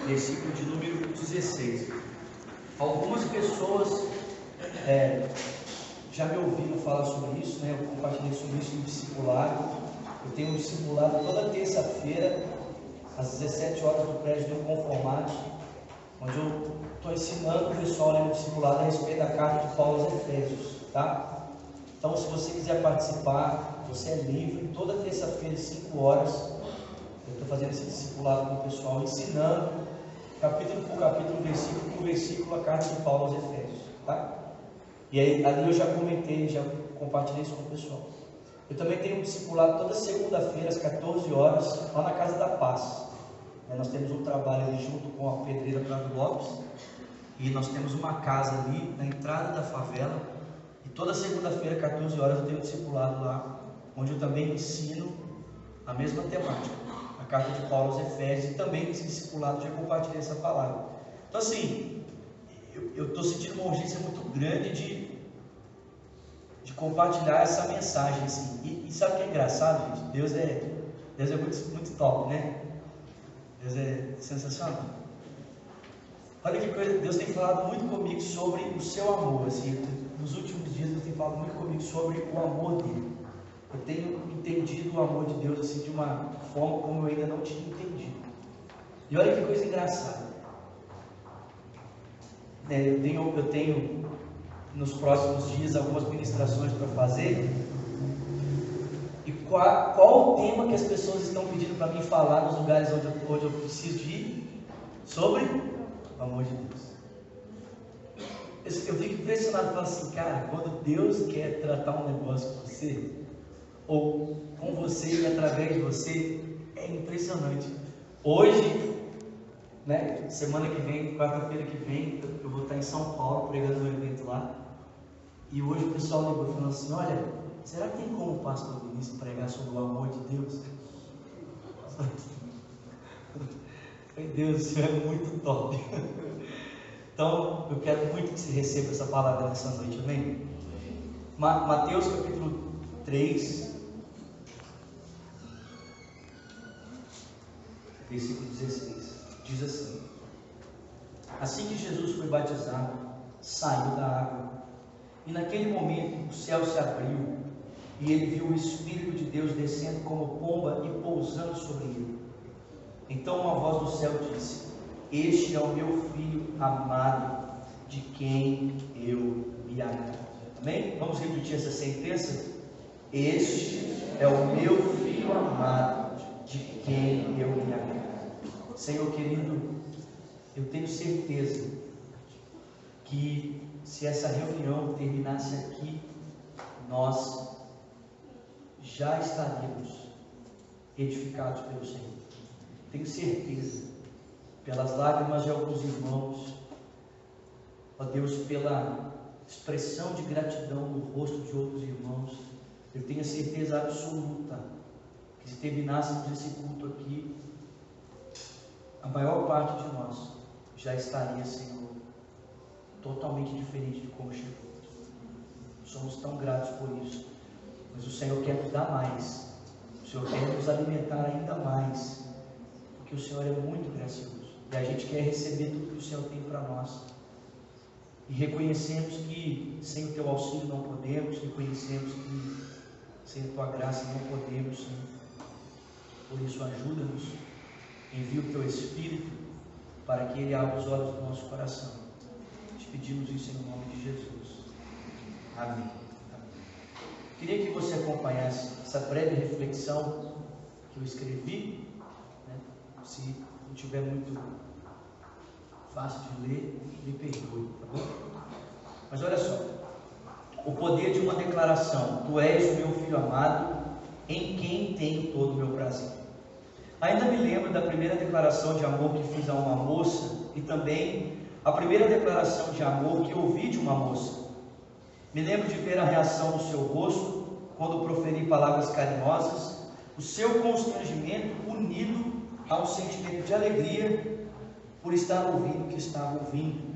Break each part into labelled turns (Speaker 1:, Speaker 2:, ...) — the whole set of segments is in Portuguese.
Speaker 1: versículo de número 16. Algumas pessoas já me ouviram falar sobre isso, né? Eu compartilhei sobre isso no discipulado. Eu tenho um discipulado toda terça-feira, às 17 horas, no prédio do Inconformados, onde eu estou ensinando o pessoal no discipulado a respeito da carta de Paulo aos Efésios, tá? Então, se você quiser participar, você é livre. Toda terça-feira, às 5 horas, eu estou fazendo esse discipulado com o pessoal, ensinando capítulo por capítulo, versículo por versículo, a carta de Paulo aos Efésios, tá? E aí, ali eu já comentei, já compartilhei isso com o pessoal. Eu também tenho um discipulado toda segunda-feira, às 14 horas, lá na Casa da Paz. Nós temos um trabalho ali junto com a Pedreira Prado Lopes, e nós temos uma casa ali na entrada da favela, e toda segunda-feira, 14 horas, eu tenho um discipulado lá, onde eu também ensino a mesma temática, a carta de Paulo aos Efésios, e também nesse discipulado já compartilhei essa palavra. Então assim, eu estou sentindo uma urgência muito grande de compartilhar essa mensagem, assim. E sabe o que é engraçado, gente? Deus é muito top, né? Deus é sensacional. Olha que coisa, Deus tem falado muito comigo sobre o seu amor, assim. Nos últimos dias Deus tem falado muito comigo sobre o amor dele. Eu tenho entendido o amor de Deus assim de uma forma como eu ainda não tinha entendido. E olha que coisa engraçada. Eu tenho nos próximos dias algumas ministrações para fazer. E qual o tema que as pessoas estão pedindo para mim falar nos lugares onde eu preciso de ir? Sobre o amor de Deus. Eu fico impressionado, falo assim, cara, quando Deus quer tratar um negócio com você, ou com você e através de você, é impressionante. Hoje, né, semana que vem, quarta-feira que vem, eu vou estar em São Paulo pregando um evento lá. E hoje o pessoal ligou falando assim, olha, será que tem como o pastor Vinícius pregar sobre o amor de Deus? Meu Deus, isso é muito top. Então, eu quero muito que você receba essa palavra nessa noite, amém? Mateus capítulo 3, versículo 16, diz assim: assim que Jesus foi batizado, saiu da água, e naquele momento o céu se abriu, e ele viu o Espírito de Deus descendo como pomba e pousando sobre ele. Então uma voz do céu disse: este é o meu filho amado, de quem eu me agrado. Amém? Vamos repetir essa sentença? Este é o meu filho amado, de quem eu me agrado. Senhor querido, eu tenho certeza que se essa reunião terminasse aqui, nós já estaríamos edificados pelo Senhor. Tenho certeza, pelas lágrimas de alguns irmãos, ó Deus, pela expressão de gratidão no rosto de outros irmãos, eu tenho a certeza absoluta que se terminássemos esse culto aqui, a maior parte de nós já estaria, Senhor, totalmente diferente de como chegou. Somos tão gratos por isso, mas o Senhor quer nos dar mais, o Senhor quer nos alimentar ainda mais, porque o Senhor é muito gracioso, e a gente quer receber tudo que o Senhor tem para nós, e reconhecemos que sem o Teu auxílio não podemos, reconhecemos que sem a Tua graça não podemos, Senhor. Por isso ajuda-nos, envia o Teu Espírito, para que Ele abra os olhos do nosso coração. Te pedimos isso em nome de Jesus. Amém. Queria que você acompanhasse essa breve reflexão que eu escrevi, né? Se não tiver muito fácil de ler, me perdoe, tá bom? Mas olha só, o poder de uma declaração: tu és o meu filho amado, em quem tenho todo o meu prazer. Ainda me lembro da primeira declaração de amor que fiz a uma moça, e também a primeira declaração de amor que ouvi de uma moça. Me lembro de ver a reação do seu rosto quando proferi palavras carinhosas, o seu constrangimento unido a um sentimento de alegria por estar ouvindo o que estava ouvindo.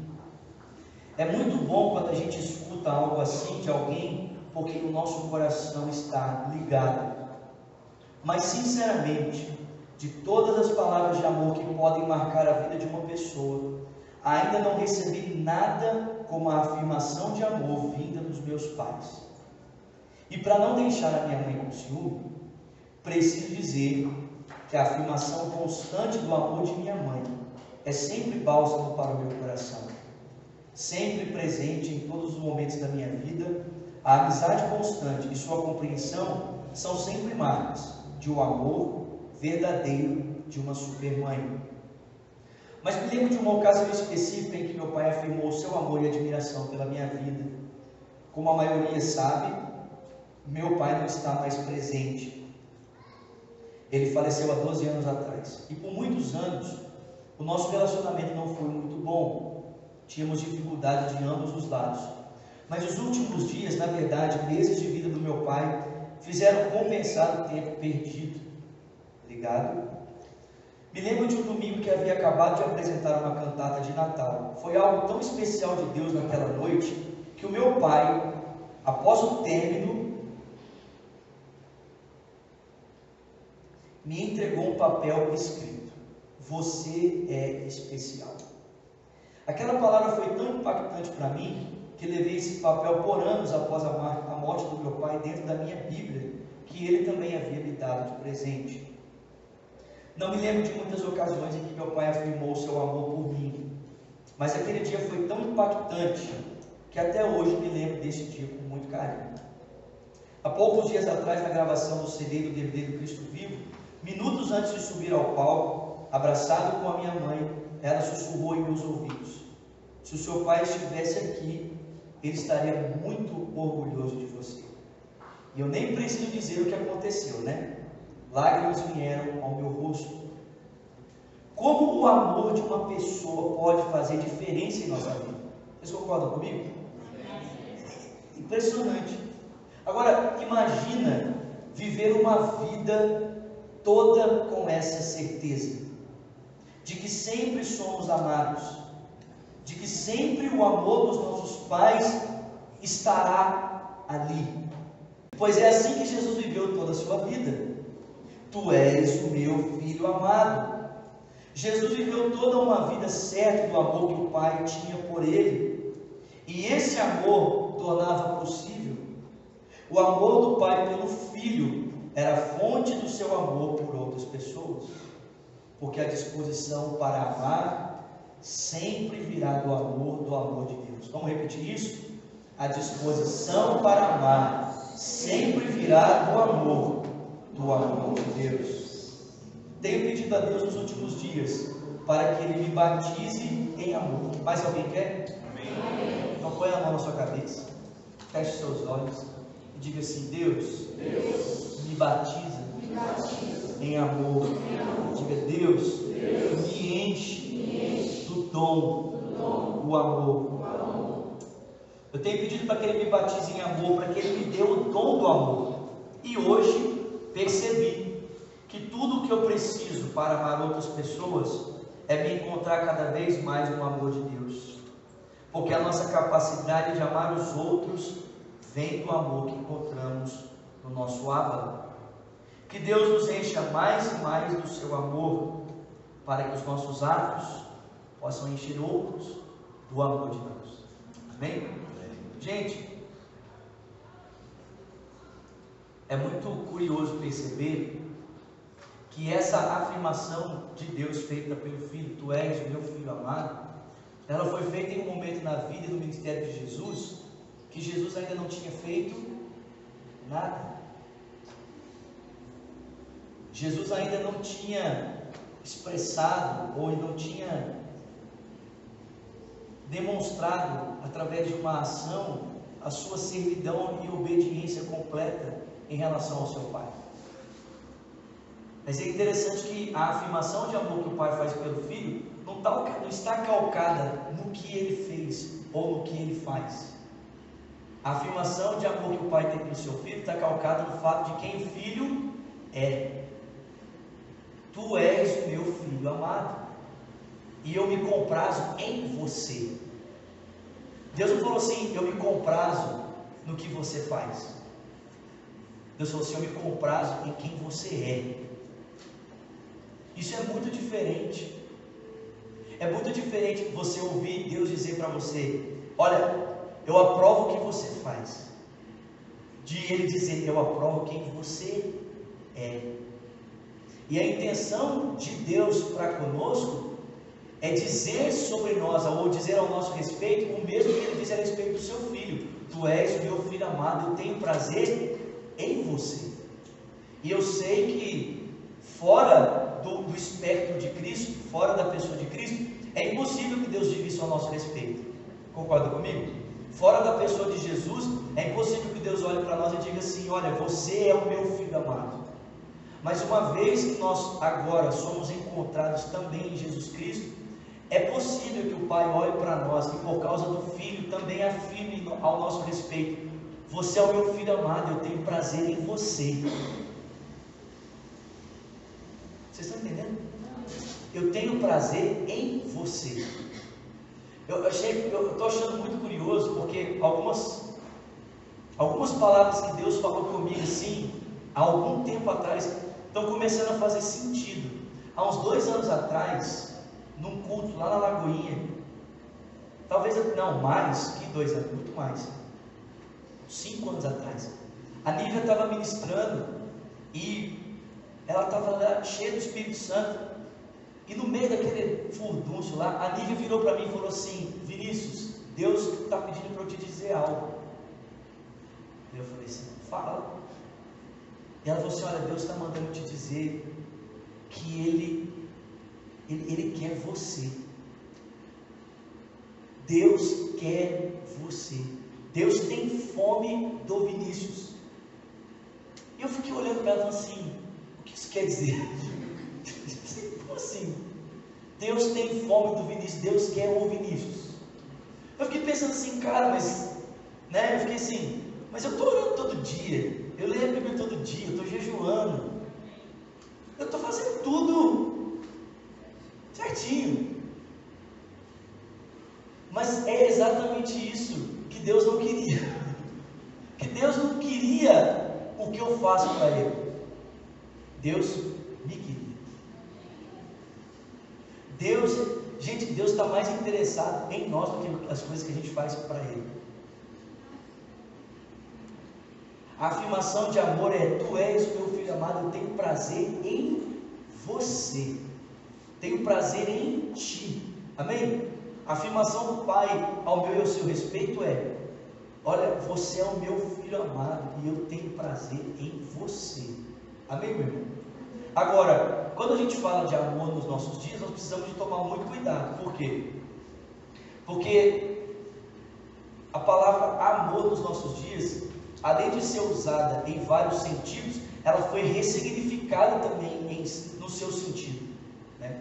Speaker 1: É muito bom quando a gente escuta algo assim de alguém, porque o nosso coração está ligado. Mas sinceramente, de todas as palavras de amor que podem marcar a vida de uma pessoa, ainda não recebi nada como a afirmação de amor vinda dos meus pais. E para não deixar a minha mãe com ciúme, preciso dizer que a afirmação constante do amor de minha mãe é sempre bálsamo para o meu coração. Sempre presente em todos os momentos da minha vida, a amizade constante e sua compreensão são sempre marcas de um amor verdadeiro de uma supermãe. Mas me lembro de uma ocasião específica em que meu pai afirmou seu amor e admiração pela minha vida. Como a maioria sabe, meu pai não está mais presente. Ele faleceu há 12 anos atrás. E por muitos anos, o nosso relacionamento não foi muito bom. Tínhamos dificuldade de ambos os lados. Mas os últimos dias, na verdade, meses de vida do meu pai, fizeram compensar o tempo perdido. Ligado? Me lembro de um domingo que havia acabado de apresentar uma cantata de Natal. Foi algo tão especial de Deus naquela noite, que o meu pai, após o término, me entregou um papel escrito: você é especial. Aquela palavra foi tão impactante para mim, que levei esse papel por anos após a morte do meu pai dentro da minha Bíblia, que ele também havia me dado de presente. Não me lembro de muitas ocasiões em que meu pai afirmou seu amor por mim, mas aquele dia foi tão impactante, que até hoje me lembro desse dia com muito carinho. Há poucos dias atrás, na gravação do CD do DVD do Cristo Vivo, minutos antes de subir ao palco, abraçado com a minha mãe, ela sussurrou em meus ouvidos: se o seu pai estivesse aqui, ele estaria muito orgulhoso de você. E eu nem preciso dizer o que aconteceu, né? Lágrimas vieram ao meu rosto. Como o amor de uma pessoa pode fazer diferença em nossa vida? Vocês concordam comigo? Impressionante. Agora, imagina viver uma vida toda com essa certeza de que sempre somos amados, de que sempre o amor dos nossos pais estará ali. Pois é assim que Jesus viveu toda a sua vida. Tu és o meu filho amado. Jesus viveu toda uma vida certa do amor que o Pai tinha por ele, e esse amor tornava possível. O amor do Pai pelo Filho era a fonte do seu amor por outras pessoas, porque a disposição para amar sempre virá do amor de Deus. Vamos repetir isso? A disposição para amar sempre virá do amor de Deus. Tenho pedido a Deus nos últimos dias para que Ele me batize em amor. Mais alguém quer? Amém. Então põe a mão na sua cabeça, feche seus olhos e diga assim: Deus, me batiza em amor. Diga: Deus, me enche do dom, o amor. Eu tenho pedido para que Ele me batize em amor, para que Ele me dê o dom do amor. E hoje percebi que tudo o que eu preciso para amar outras pessoas é me encontrar cada vez mais no amor de Deus. Porque a nossa capacidade de amar os outros vem do amor que encontramos no nosso Abba. Que Deus nos encha mais e mais do seu amor, para que os nossos atos possam encher outros do amor de Deus. Amém? Gente, é muito curioso perceber que essa afirmação de Deus feita pelo Filho, tu és o meu Filho amado, ela foi feita em um momento na vida e no ministério de Jesus, que Jesus ainda não tinha feito nada. Jesus ainda não tinha expressado, ou não tinha demonstrado, através de uma ação, a sua servidão e obediência completa em relação ao seu Pai. Mas é interessante que a afirmação de amor que o Pai faz pelo Filho não está calcada no que Ele fez ou no que Ele faz. A afirmação de amor que o Pai tem pelo seu Filho está calcada no fato de quem o Filho é. Tu és o meu Filho amado, e eu me comprazo em você. Deus não falou assim: eu me comprazo no que você faz. Deus falou assim: eu me comprazo em quem você é. Isso é muito diferente. É muito diferente você ouvir Deus dizer para você: olha, eu aprovo o que você faz, de Ele dizer: eu aprovo quem você é. E a intenção de Deus para conosco é dizer sobre nós, ou dizer ao nosso respeito, o mesmo que Ele diz a respeito do seu Filho: tu és o meu Filho amado, eu tenho prazer em você. E eu sei que fora do espectro de Cristo, fora da pessoa de Cristo, é impossível que Deus diga isso ao nosso respeito. Concorda comigo? Fora da pessoa de Jesus, é impossível que Deus olhe para nós e diga assim: olha, você é o meu Filho amado. Mas uma vez que nós agora somos encontrados também em Jesus Cristo, é possível que o Pai olhe para nós e por causa do Filho também afirme ao nosso respeito: você é o meu Filho amado, eu tenho prazer em você. Vocês estão entendendo? Eu tenho prazer em você. Eu estou achando muito curioso, porque algumas palavras que Deus falou comigo assim, há algum tempo atrás, estão começando a fazer sentido. Há uns 2 anos atrás, num culto lá na Lagoinha, talvez, não, mais que 2 anos, muito mais, 5 anos atrás, a Nívia estava ministrando, e ela estava lá cheia do Espírito Santo, e no meio daquele furdúncio lá, a Nívia virou para mim e falou assim: Vinícius, Deus está pedindo para eu te dizer algo. Eu falei assim: fala. E ela falou assim: olha, Deus está mandando te dizer que Ele quer você. Deus quer você. Deus tem fome do Vinícius. E eu fiquei olhando para ela e falei assim: o que isso quer dizer? Como assim? Deus tem fome do Vinícius, Deus quer o Vinícius. Eu fiquei pensando assim, cara, mas, né? Eu fiquei assim, mas eu estou orando todo dia, eu leio a Bíblia todo dia, eu estou jejuando, eu estou fazendo tudo certinho. Mas é exatamente isso que Deus não queria. Que Deus não queria o que eu faço para Ele. Deus me queria. Deus está mais interessado em nós do que as coisas que a gente faz para Ele. A afirmação de amor é: tu és o meu filho amado, eu tenho prazer em você, tenho prazer em ti. Amém? A afirmação do Pai ao meu e ao seu respeito é: olha, você é o meu filho amado e eu tenho prazer em você. Amém, meu irmão? Agora, quando a gente fala de amor nos nossos dias, nós precisamos de tomar muito cuidado. Por quê? Porque a palavra amor nos nossos dias, além de ser usada em vários sentidos, ela foi ressignificada também no seu sentido, né?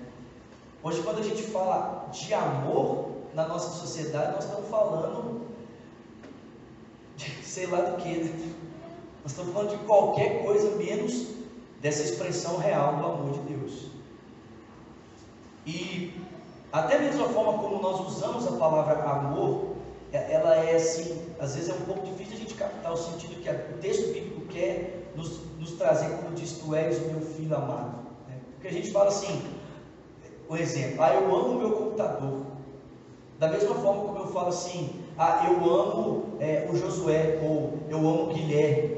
Speaker 1: Hoje, quando a gente fala de amor na nossa sociedade, nós estamos falando de sei lá do que, né? Nós estamos falando de qualquer coisa menos dessa expressão real do amor de Deus. E até mesmo a forma como nós usamos a palavra amor, ela é assim, às vezes é um pouco difícil a gente captar o sentido que o texto bíblico quer nos trazer, quando diz: tu és o meu filho amado, né? Porque a gente fala assim, por exemplo: eu amo o meu computador. Da mesma forma como eu falo assim: eu amo o Josué, ou eu amo o Guilherme.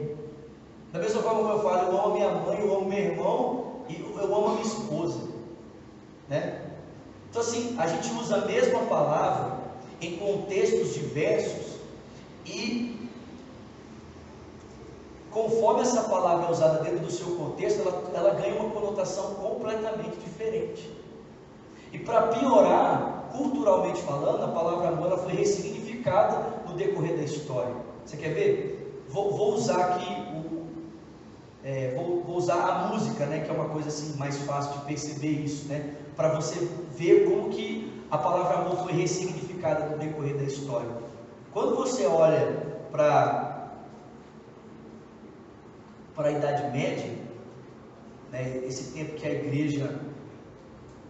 Speaker 1: Da mesma forma como eu falo: eu amo a minha mãe, eu amo meu irmão, e eu amo a minha esposa, né? Então assim, a gente usa a mesma palavra em contextos diversos, e conforme essa palavra é usada dentro do seu contexto, ela ganha uma conotação completamente diferente. E para piorar, culturalmente falando, a palavra amor ela foi ressignificada no decorrer da história. Você quer ver? Vou usar aqui vou usar a música, né, que é uma coisa assim mais fácil de perceber isso, né, para você ver como que a palavra amor foi ressignificada no decorrer da história. Quando você olha para a Idade Média, né, esse tempo que a Igreja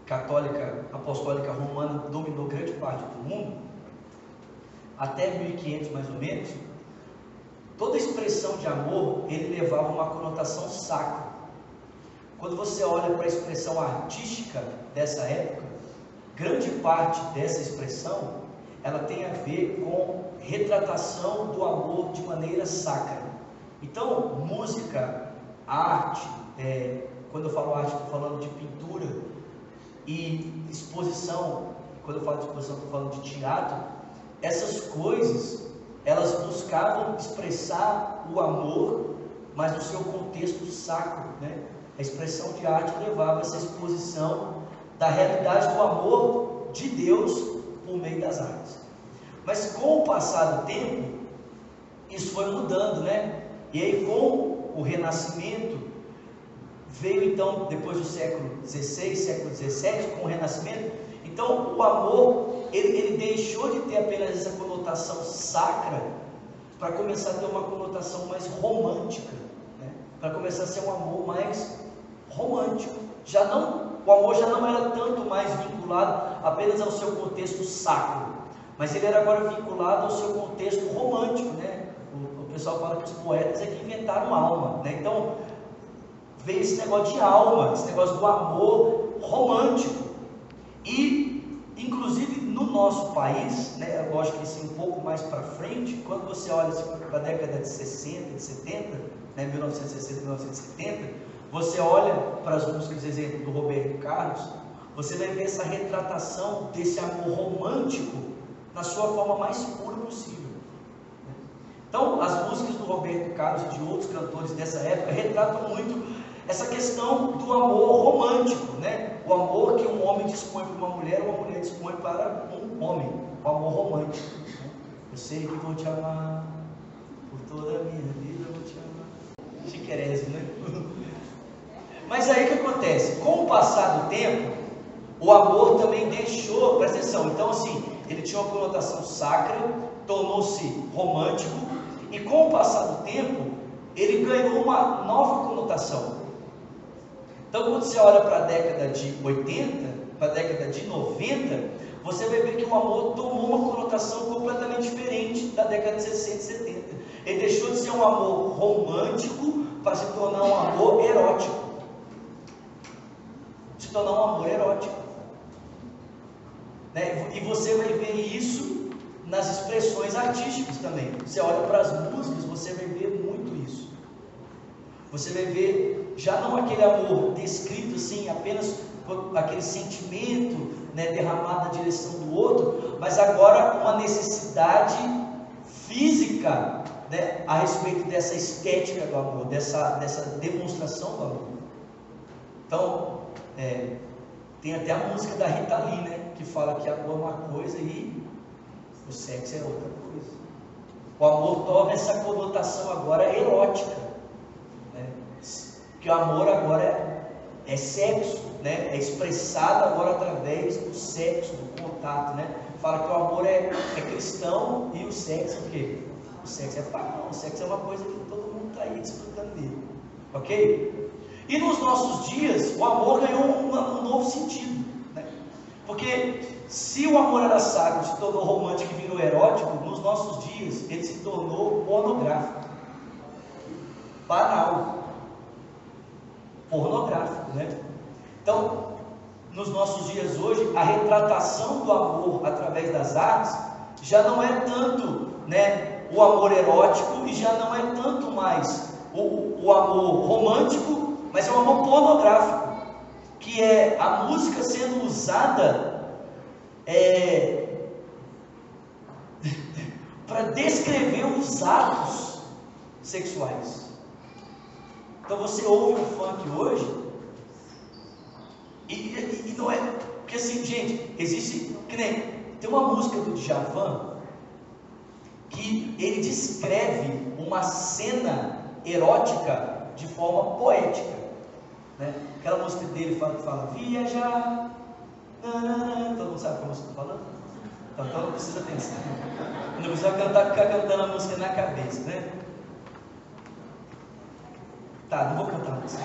Speaker 1: Católica Apostólica Romana dominou grande parte do mundo, até 1500 mais ou menos, toda expressão de amor, ele levava uma conotação sacra. quando você olha para a expressão artística dessa época, grande parte dessa expressão, ela tem a ver com retratação do amor de maneira sacra. Então, música, arte, quando eu falo arte, estou falando de pintura, e exposição, quando eu falo de exposição, estou falando de teatro. Essas coisas, elas buscavam expressar o amor, mas no seu contexto sacro, né? A expressão de arte levava essa exposição da realidade do amor de Deus por meio das artes. Mas com o passar do tempo, isso foi mudando, né? E aí com o Renascimento, veio então, depois do século XVI, século XVII, com o Renascimento, então o amor, ele deixou de ter apenas essa conotação sacra, para começar a ter uma conotação mais romântica, né? Para começar a ser um amor mais romântico. O amor já não era tanto mais vinculado apenas ao seu contexto sacro, mas ele era agora vinculado ao seu contexto romântico, né? O pessoal fala que os poetas é que inventaram alma, né? Então veio esse negócio de alma, esse negócio do amor romântico. E inclusive no nosso país, né, eu acho que isso um pouco mais para frente, quando você olha para a década de 60, de 70, né, 1960, 1970, você olha para as músicas, exemplo, do Roberto Carlos, você vai ver essa retratação desse amor romântico na sua forma mais pura possível. Então, as músicas do Roberto Carlos e de outros cantores dessa época retratam muito essa questão do amor romântico, né? O amor que um homem dispõe para uma mulher, uma mulher dispõe para um homem, o amor romântico, né? Eu sei que vou te amar, por toda a minha vida eu vou te amar. Chiquérésimo, né? Mas aí o que acontece? Com o passar do tempo, o amor também deixou, presta atenção, então assim, ele tinha uma conotação sacra, tornou-se romântico, e com o passar do tempo, ele ganhou uma nova conotação. Então, quando você olha para a década de 80, para a década de 90, você vai ver que o amor tomou uma conotação completamente diferente da década de 60 e 70. Ele deixou de ser um amor romântico para se tornar um amor erótico. Se tornar um amor erótico. Né? E você vai ver isso nas expressões artísticas também. Você olha para as músicas, você vai ver muito isso. Você vai ver já não aquele amor descrito assim, apenas aquele sentimento, né, derramado na direção do outro, mas agora uma necessidade física, né, a respeito dessa estética do amor, dessa demonstração do amor. Então, tem até a música da Rita Lee, né, que fala que amor é uma coisa e o sexo é outra coisa. O amor torna essa conotação agora erótica, né? Que o amor agora é sexo, né? É expressado agora através do sexo, do contato, né? Fala que o amor é cristão e o sexo é o quê? O sexo é pagão, o sexo é uma coisa que todo mundo está aí desfrutando dele, ok? E nos nossos dias, o amor ganhou um novo sentido, né? Porque se o amor era sacro, se tornou romântico e virou erótico, nos nossos dias ele se tornou pornográfico, banal, pornográfico, né? Então, nos nossos dias hoje, a retratação do amor através das artes já não é tanto, né, o amor erótico e já não é tanto mais o amor romântico, mas é o amor pornográfico, que é a música sendo usada para descrever os atos sexuais. Então você ouve um funk hoje e não é, porque assim, gente, existe, que nem, tem uma música do Djavan que ele descreve uma cena erótica de forma poética, né? Aquela música dele fala viajar, todo mundo sabe como eu estou falando? Então não precisa pensar, não precisa ficar cantando a música na cabeça, né? Tá, não vou cantar a música.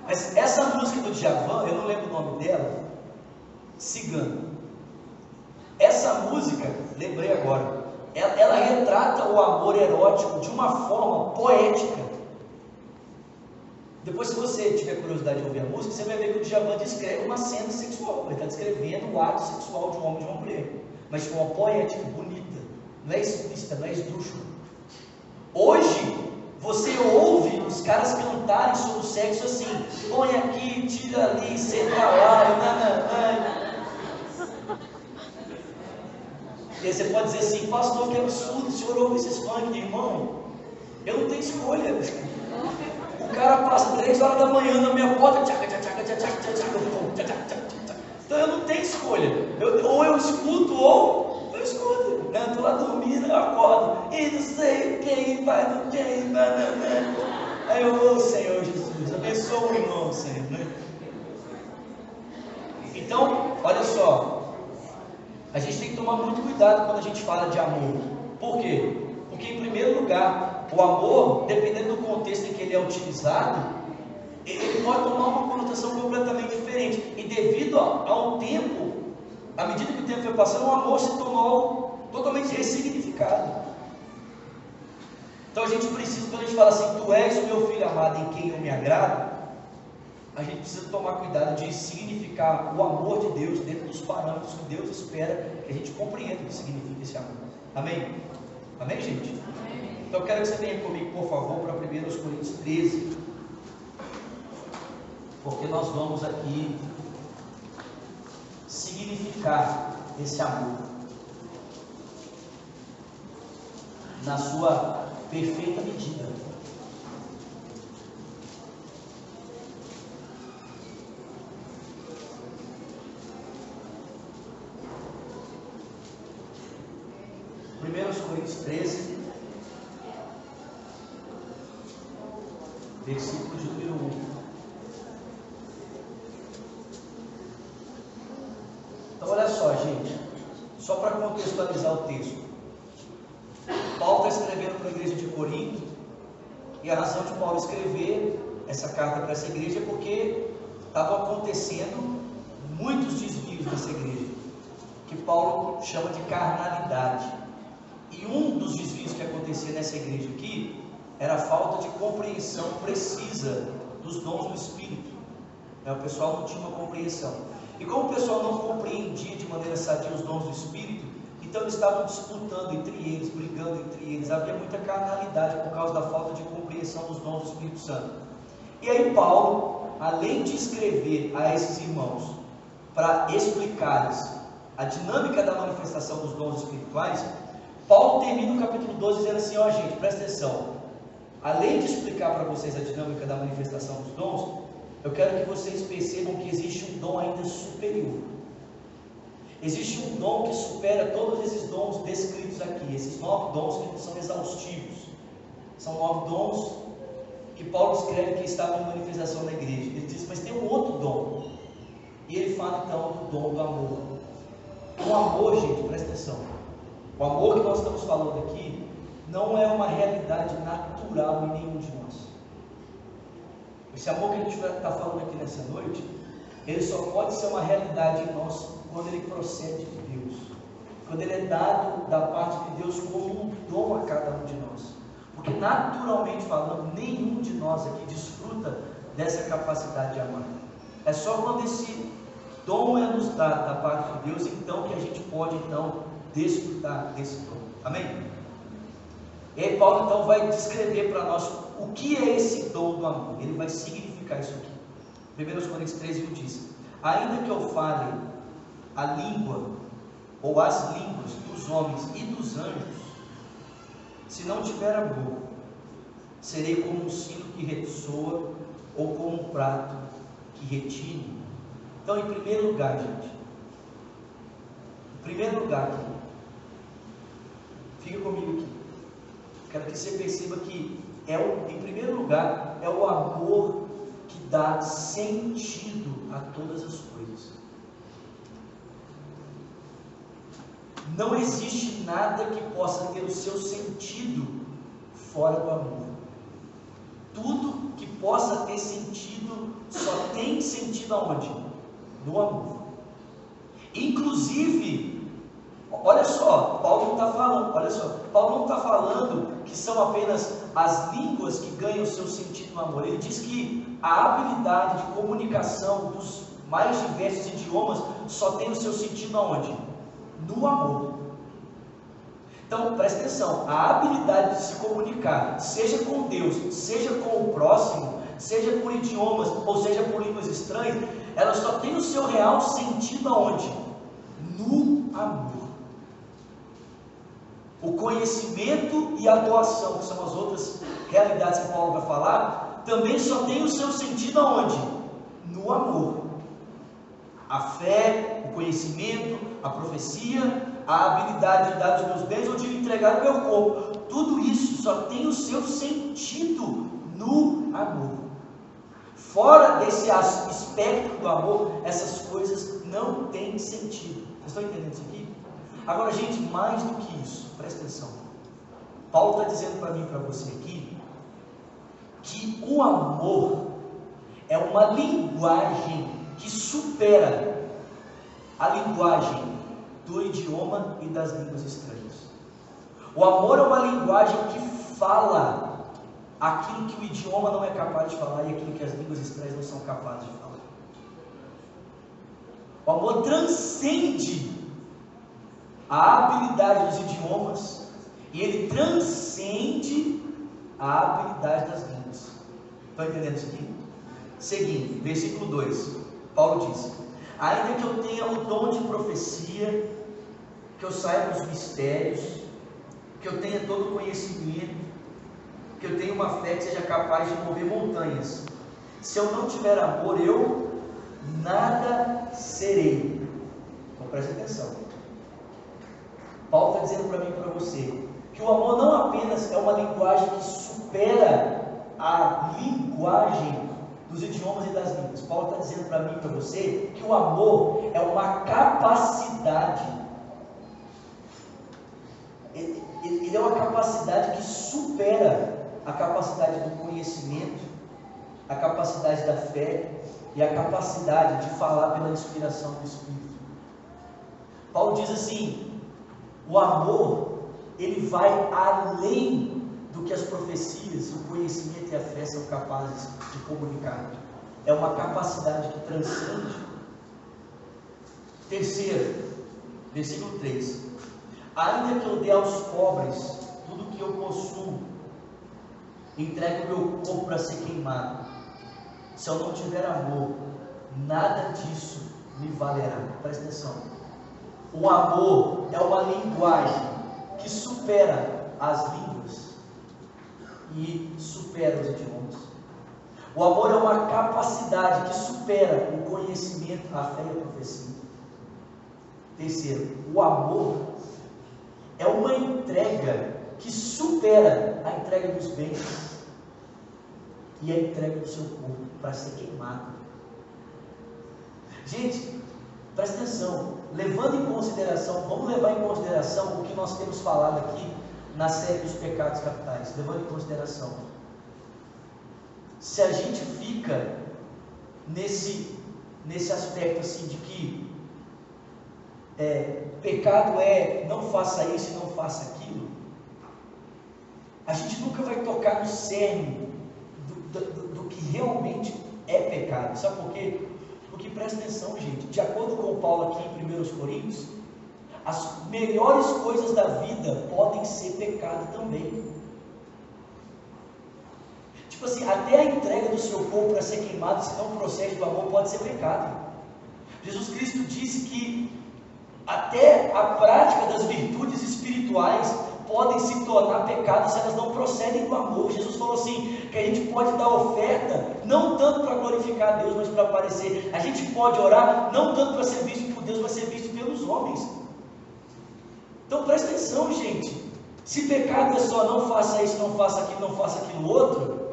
Speaker 1: Mas essa música do Djavan, eu não lembro o nome dela, Cigano. Essa música, lembrei agora, ela retrata o amor erótico de uma forma poética. Depois, se você tiver curiosidade de ouvir a música, você vai ver que o Djavan descreve uma cena sexual. Ele está descrevendo o ato sexual de um homem e de uma mulher, mas de uma poética, bonita, não é explícita, não é esdrúxula. Hoje, você ouve os caras cantarem sobre o sexo assim: põe aqui, tira ali, senta lá, e aí você pode dizer assim: pastor, que absurdo, o senhor ouve esses funk, irmão? Eu não tenho escolha. O cara passa 3 horas da manhã na minha porta, então eu não tenho escolha. Ou eu escuto, ou eu escuto. Eu estou lá dormindo, eu acordo, e não sei quem vai do quem, aí eu, Senhor Jesus, abençoa o irmão, Senhor, né? Então, olha só, a gente tem que tomar muito cuidado quando a gente fala de amor. Por quê? Porque, em primeiro lugar, o amor, dependendo do contexto em que ele é utilizado, ele pode tomar uma conotação completamente diferente. E devido ao tempo, à medida que o tempo foi passando, o amor se tornou totalmente ressignificado. Então a gente precisa, quando a gente fala assim: tu és o meu filho amado em quem eu me agrado, a gente precisa tomar cuidado de significar o amor de Deus dentro dos parâmetros que Deus espera que a gente compreenda o que significa esse amor. Amém? Amém, gente? Amém. Então eu quero que você venha comigo, por favor, para 1 Coríntios 13, porque nós vamos aqui significar esse amor na sua perfeita medida. Coríntios 13, versículo de número 1. Então olha só, gente, só para contextualizar o texto. Paulo está escrevendo para a igreja de Corinto, e a razão de Paulo escrever essa carta para essa igreja é porque estavam acontecendo muitos desvios nessa igreja, que Paulo chama de carnalidade. E um dos desvios que acontecia nessa igreja aqui era a falta de compreensão precisa dos dons do Espírito. O pessoal não tinha uma compreensão. E como o pessoal não compreendia de maneira sadia os dons do Espírito, então eles estavam disputando entre eles, brigando entre eles. Havia muita carnalidade por causa da falta de compreensão dos dons do Espírito Santo. E aí Paulo, além de escrever a esses irmãos para explicar-lhes a dinâmica da manifestação dos dons espirituais, Paulo termina o capítulo 12 dizendo assim: ó, gente, presta atenção, além de explicar para vocês a dinâmica da manifestação dos dons, eu quero que vocês percebam que existe um dom ainda superior. Existe um dom que supera todos esses dons descritos aqui, esses 9 dons que não são exaustivos. São 9 dons que Paulo escreve que estavam em manifestação na igreja. Ele diz: mas tem um outro dom. E ele fala então do dom do amor. O amor, gente, presta atenção, o amor que nós estamos falando aqui não é uma realidade natural em nenhum de nós. Esse amor que a gente está falando aqui nessa noite, ele só pode ser uma realidade em nós quando ele procede de Deus, quando ele é dado da parte de Deus como um dom a cada um de nós. Porque naturalmente falando, nenhum de nós aqui desfruta dessa capacidade de amar. É só quando esse dom é nos dado da parte de Deus, então que a gente pode então desfrutar desse dom. Amém? E aí Paulo então vai descrever para nós o que é esse dom do amor. Ele vai significar isso aqui. 1 Coríntios 13 diz: ainda que eu fale a língua ou as línguas dos homens e dos anjos, se não tiver amor, serei como um sino que ressoa ou como um prato que retine. Então, em primeiro lugar, gente, fica comigo aqui. Quero que você perceba que em primeiro lugar, é o amor que dá sentido a todas as coisas. Não existe nada que possa ter o seu sentido fora do amor. Tudo que possa ter sentido só tem sentido aonde? No amor. Inclusive Olha só, Paulo não está falando, olha só, Paulo não está falando que são apenas as línguas que ganham o seu sentido no amor. Ele diz que a habilidade de comunicação dos mais diversos idiomas só tem o seu sentido aonde? No amor. Então, presta atenção, a habilidade de se comunicar, seja com Deus, seja com o próximo, seja por idiomas, ou seja por línguas estranhas, ela só tem o seu real sentido aonde? No amor. O conhecimento e a doação, que são as outras realidades que Paulo vai falar, também só tem o seu sentido aonde? No amor. A fé, o conhecimento, a profecia, a habilidade de dar os meus bens ou de entregar o meu corpo, tudo isso só tem o seu sentido no amor. Fora desse espectro do amor, essas coisas não têm sentido. Vocês estão entendendo isso aqui? Agora, gente, mais do que isso, presta atenção. Paulo está dizendo para mim e para você aqui que o amor é uma linguagem que supera a linguagem do idioma e das línguas estranhas. O amor é uma linguagem que fala aquilo que o idioma não é capaz de falar e aquilo que as línguas estranhas não são capazes de falar. O amor transcende a habilidade dos idiomas e ele transcende a habilidade das línguas. Estão entendendo isso aqui? Seguindo, versículo 2, Paulo diz: ainda que eu tenha o dom de profecia, que eu saiba os mistérios, que eu tenha todo o conhecimento, que eu tenha uma fé que seja capaz de mover montanhas, se eu não tiver amor, eu nada serei. Então preste atenção. Paulo está dizendo para mim e para você que o amor não apenas é uma linguagem que supera a linguagem dos idiomas e das línguas. Paulo está dizendo para mim e para você que o amor é uma capacidade. Ele é uma capacidade que supera a capacidade do conhecimento, a capacidade da fé e a capacidade de falar pela inspiração do Espírito. Paulo diz assim: o amor, ele vai além do que as profecias, o conhecimento e a fé são capazes de comunicar. É uma capacidade que transcende. Terceiro, versículo 3: ainda que eu dê aos pobres tudo que eu possuo, entregue o meu corpo para ser queimado, se eu não tiver amor, nada disso me valerá. Presta atenção. O amor é uma linguagem que supera as línguas e supera os idiomas. O amor é uma capacidade que supera o conhecimento, a fé e a profecia. Terceiro, o amor é uma entrega que supera a entrega dos bens e a entrega do seu corpo para ser queimado. Gente, presta atenção, levando em consideração, vamos levar em consideração o que nós temos falado aqui na série dos pecados capitais, levando em consideração. Se a gente fica nesse aspecto assim de que pecado é não faça isso e não faça aquilo, a gente nunca vai tocar no cerne do que realmente é pecado. Sabe por quê? Porque presta atenção, gente, de acordo com Paulo aqui em 1 Coríntios, as melhores coisas da vida podem ser pecado também. Tipo assim, até a entrega do seu corpo para ser queimado, se não procede do amor, pode ser pecado. Jesus Cristo disse que até a prática das virtudes espirituais podem se tornar pecado se elas não procedem do amor. Jesus falou assim, que a gente pode dar oferta, não tanto para glorificar a Deus, mas para aparecer. A gente pode orar, não tanto para ser visto por Deus, mas ser visto pelos homens. Então presta atenção, gente. Se pecado é só não faça isso, não faça aquilo, não faça aquilo outro,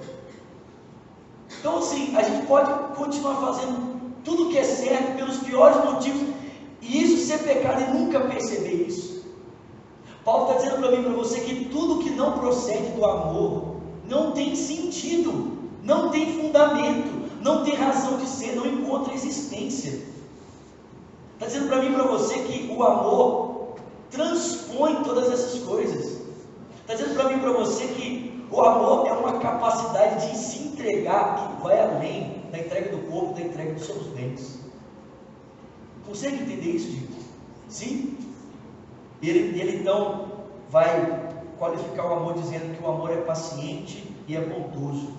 Speaker 1: então assim, a gente pode continuar fazendo tudo que é certo pelos piores motivos, e isso ser pecado e nunca perceber isso. Paulo está dizendo para mim e para você que tudo que não procede do amor não tem sentido, não tem fundamento, não tem razão de ser, não encontra existência. Está dizendo para mim e para você que o amor transpõe todas essas coisas. Está dizendo para mim e para você que o amor é uma capacidade de se entregar que vai além da entrega do corpo, da entrega dos seus bens. Consegue entender isso, gente? Sim? Ele então vai qualificar o amor dizendo que o amor é paciente e é bondoso.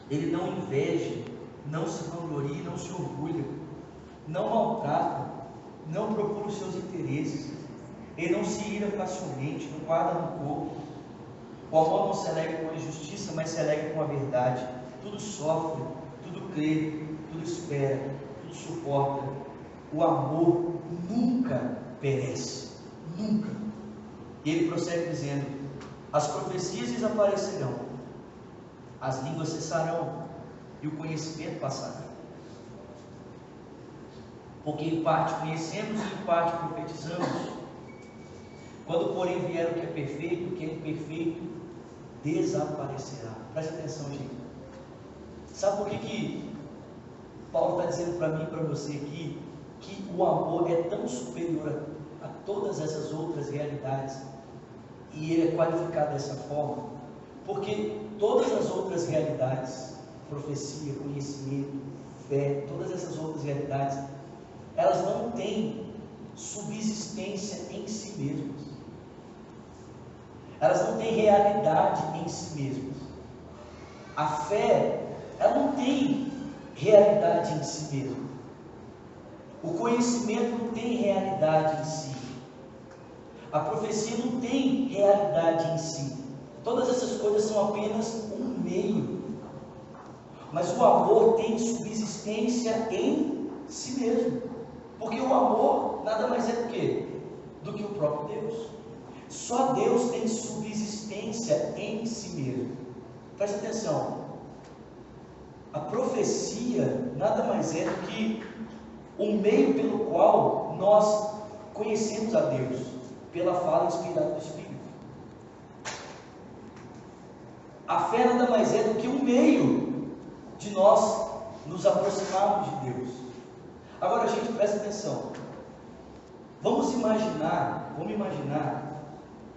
Speaker 1: Ele não inveja, não se vangloria, não se orgulha, não maltrata, não procura os seus interesses. Ele não se ira facilmente, não guarda rancor. O amor não se alegra com a injustiça, mas se alegra com a verdade. Tudo sofre, tudo crê, tudo espera, tudo suporta. O amor nunca perece, nunca. E ele prossegue dizendo: as profecias desaparecerão, as línguas cessarão e o conhecimento passará. Porque em parte conhecemos e em parte profetizamos. Quando porém vier o que é perfeito, o que é imperfeito desaparecerá. Preste atenção, gente. Sabe por que Paulo está dizendo para mim e para você aqui que o amor é tão superior a todas essas outras realidades, e ele é qualificado dessa forma? Porque todas as outras realidades, profecia, conhecimento, fé, todas essas outras realidades, elas não têm subsistência em si mesmas. Elas não têm realidade em si mesmas. A fé, ela não tem realidade em si mesma. O conhecimento não tem realidade em si. A profecia não tem realidade em si. Todas essas coisas são apenas um meio. Mas o amor tem subsistência em si mesmo. Porque o amor nada mais é do que? Do que o próprio Deus. Só Deus tem subsistência em si mesmo. Presta atenção. A profecia nada mais é do que o meio pelo qual nós conhecemos a Deus, pela fala inspirada do Espírito. A fé nada mais é do que um meio de nós nos aproximarmos de Deus. Agora, gente, presta atenção. Vamos imaginar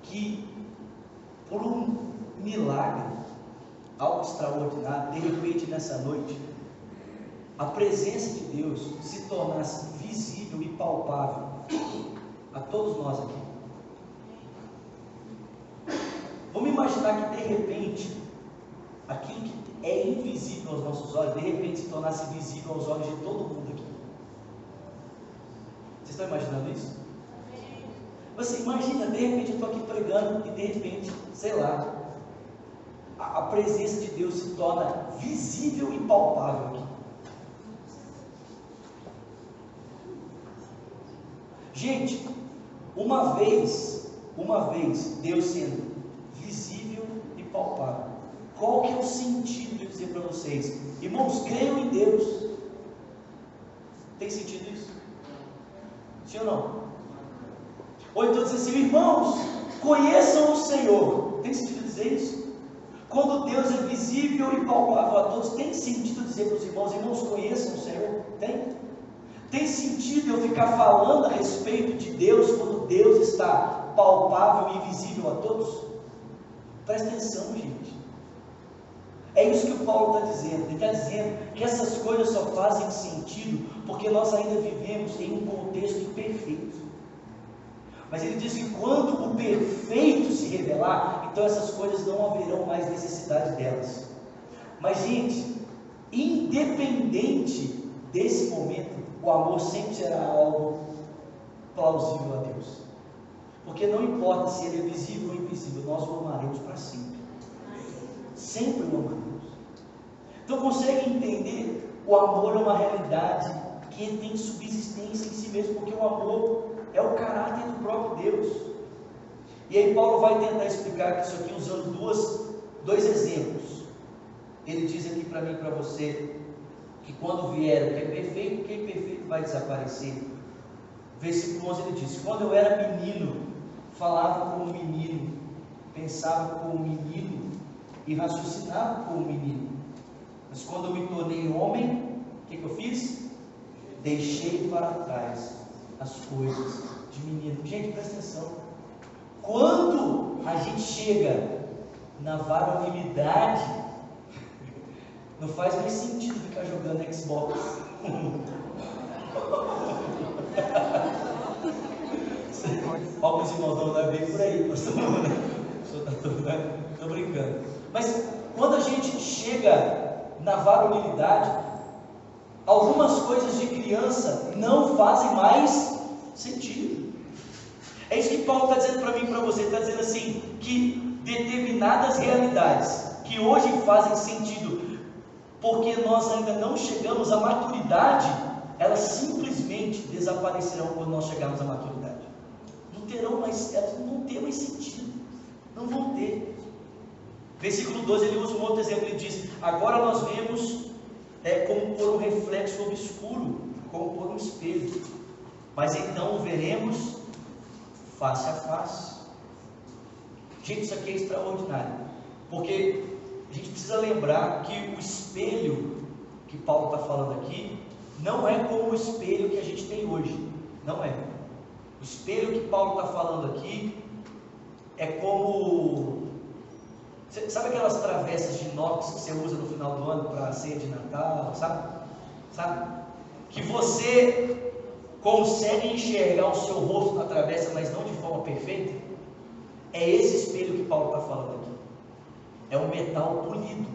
Speaker 1: que por um milagre, algo extraordinário, de repente nessa noite, a presença de Deus se tornasse visível e palpável a todos nós aqui. Vamos imaginar que de repente, aquilo que é invisível aos nossos olhos, de repente se tornasse visível aos olhos de todo mundo aqui. Vocês estão imaginando isso? Você imagina, de repente eu estou aqui pregando e de repente, sei lá, a presença de Deus se torna visível e palpável aqui. Gente, uma vez Deus sendo visível e palpável, qual que é o sentido de dizer para vocês, irmãos, creiam em Deus? Tem sentido isso? Sim ou não? Ou então dizer assim, irmãos, conheçam o Senhor. Tem sentido dizer isso? Quando Deus é visível e palpável a todos, tem sentido dizer para os irmãos, irmãos, conheçam o Senhor? Tem? Tem sentido eu ficar falando a respeito de Deus quando Deus está palpável e visível a todos? Presta atenção, gente. É isso que o Paulo está dizendo. Ele está dizendo que essas coisas só fazem sentido porque nós ainda vivemos em um contexto imperfeito. Mas ele diz que quando o perfeito se revelar, então essas coisas não haverão mais necessidade delas. Mas, gente, independente desse momento, o amor sempre será algo plausível a Deus. Porque não importa se ele é visível ou invisível, nós o amaremos para sempre. Sempre o amaremos. Então consegue entender? O amor é uma realidade que tem subsistência em si mesmo, porque o amor é o caráter do próprio Deus. E aí Paulo vai tentar explicar isso aqui usando dois exemplos. Ele diz aqui para mim e para você que quando vier o que é perfeito, o que é imperfeito vai desaparecer. Versículo 11 ele diz: quando eu era menino, falava como menino, pensava como menino e raciocinava como menino. Mas quando eu me tornei homem, o que eu fiz? Deixei para trás as coisas de menino. Gente, presta atenção. Quando a gente chega na varonilidade, não faz mais sentido ficar jogando Xbox. Alguns irmãos não é bem por aí, pastor. Estou brincando. Mas quando a gente chega na varonilidade, algumas coisas de criança não fazem mais sentido. É isso que Paulo está dizendo para mim e para você. Está dizendo assim, que determinadas realidades que hoje fazem sentido, porque nós ainda não chegamos à maturidade, elas simplesmente desaparecerão quando nós chegarmos à maturidade. Não terão mais, elas não vão ter mais sentido. Não vão ter. Versículo 12, ele usa um outro exemplo. Ele diz: agora nós vemos como por um reflexo obscuro, como por um espelho, mas então o veremos face a face. Gente, isso aqui é extraordinário, porque a gente precisa lembrar que o espelho que Paulo está falando aqui não é como o espelho que a gente tem hoje. Não é. O espelho que Paulo está falando aqui é como... Sabe aquelas travessas de inox que você usa no final do ano para a ceia de Natal? Sabe? Que você consegue enxergar o seu rosto na travessa, mas não de forma perfeita. É esse espelho que Paulo está falando aqui. É um metal polido.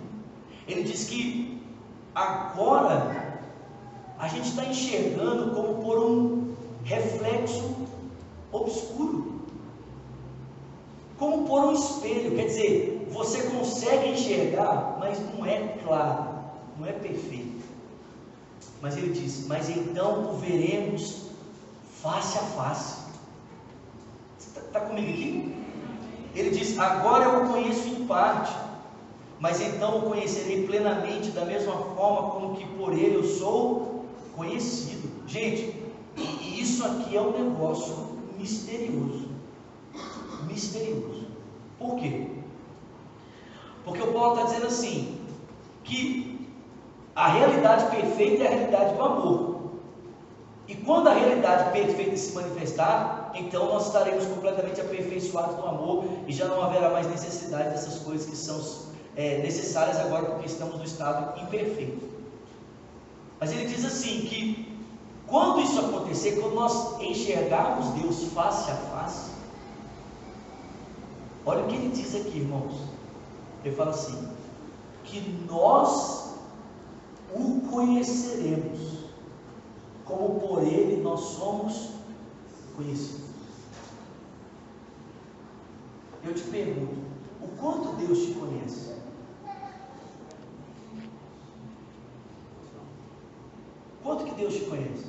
Speaker 1: Ele diz que agora a gente está enxergando como por um reflexo obscuro, como por um espelho. Quer dizer, você consegue enxergar, mas não é claro, não é perfeito. Mas ele diz: mas então o veremos face a face. Você está comigo aqui? Ele diz: agora eu o conheço em parte, mas então o conhecerei plenamente, da mesma forma como que por ele eu sou conhecido. Gente, e isso aqui é um negócio misterioso. Misterioso. Por quê? Porque o Paulo está dizendo assim, que a realidade perfeita é a realidade do amor. E quando a realidade perfeita se manifestar, então nós estaremos completamente aperfeiçoados no amor, e já não haverá mais necessidade dessas coisas que são necessárias agora, porque estamos no estado imperfeito. Mas ele diz assim, que quando isso acontecer, quando nós enxergarmos Deus face a face, olha o que ele diz aqui, irmãos. Ele fala assim, que nós o conheceremos, como por ele nós somos conhecidos. Eu te pergunto, o quanto Deus te conhece? Quanto que Deus te conhece?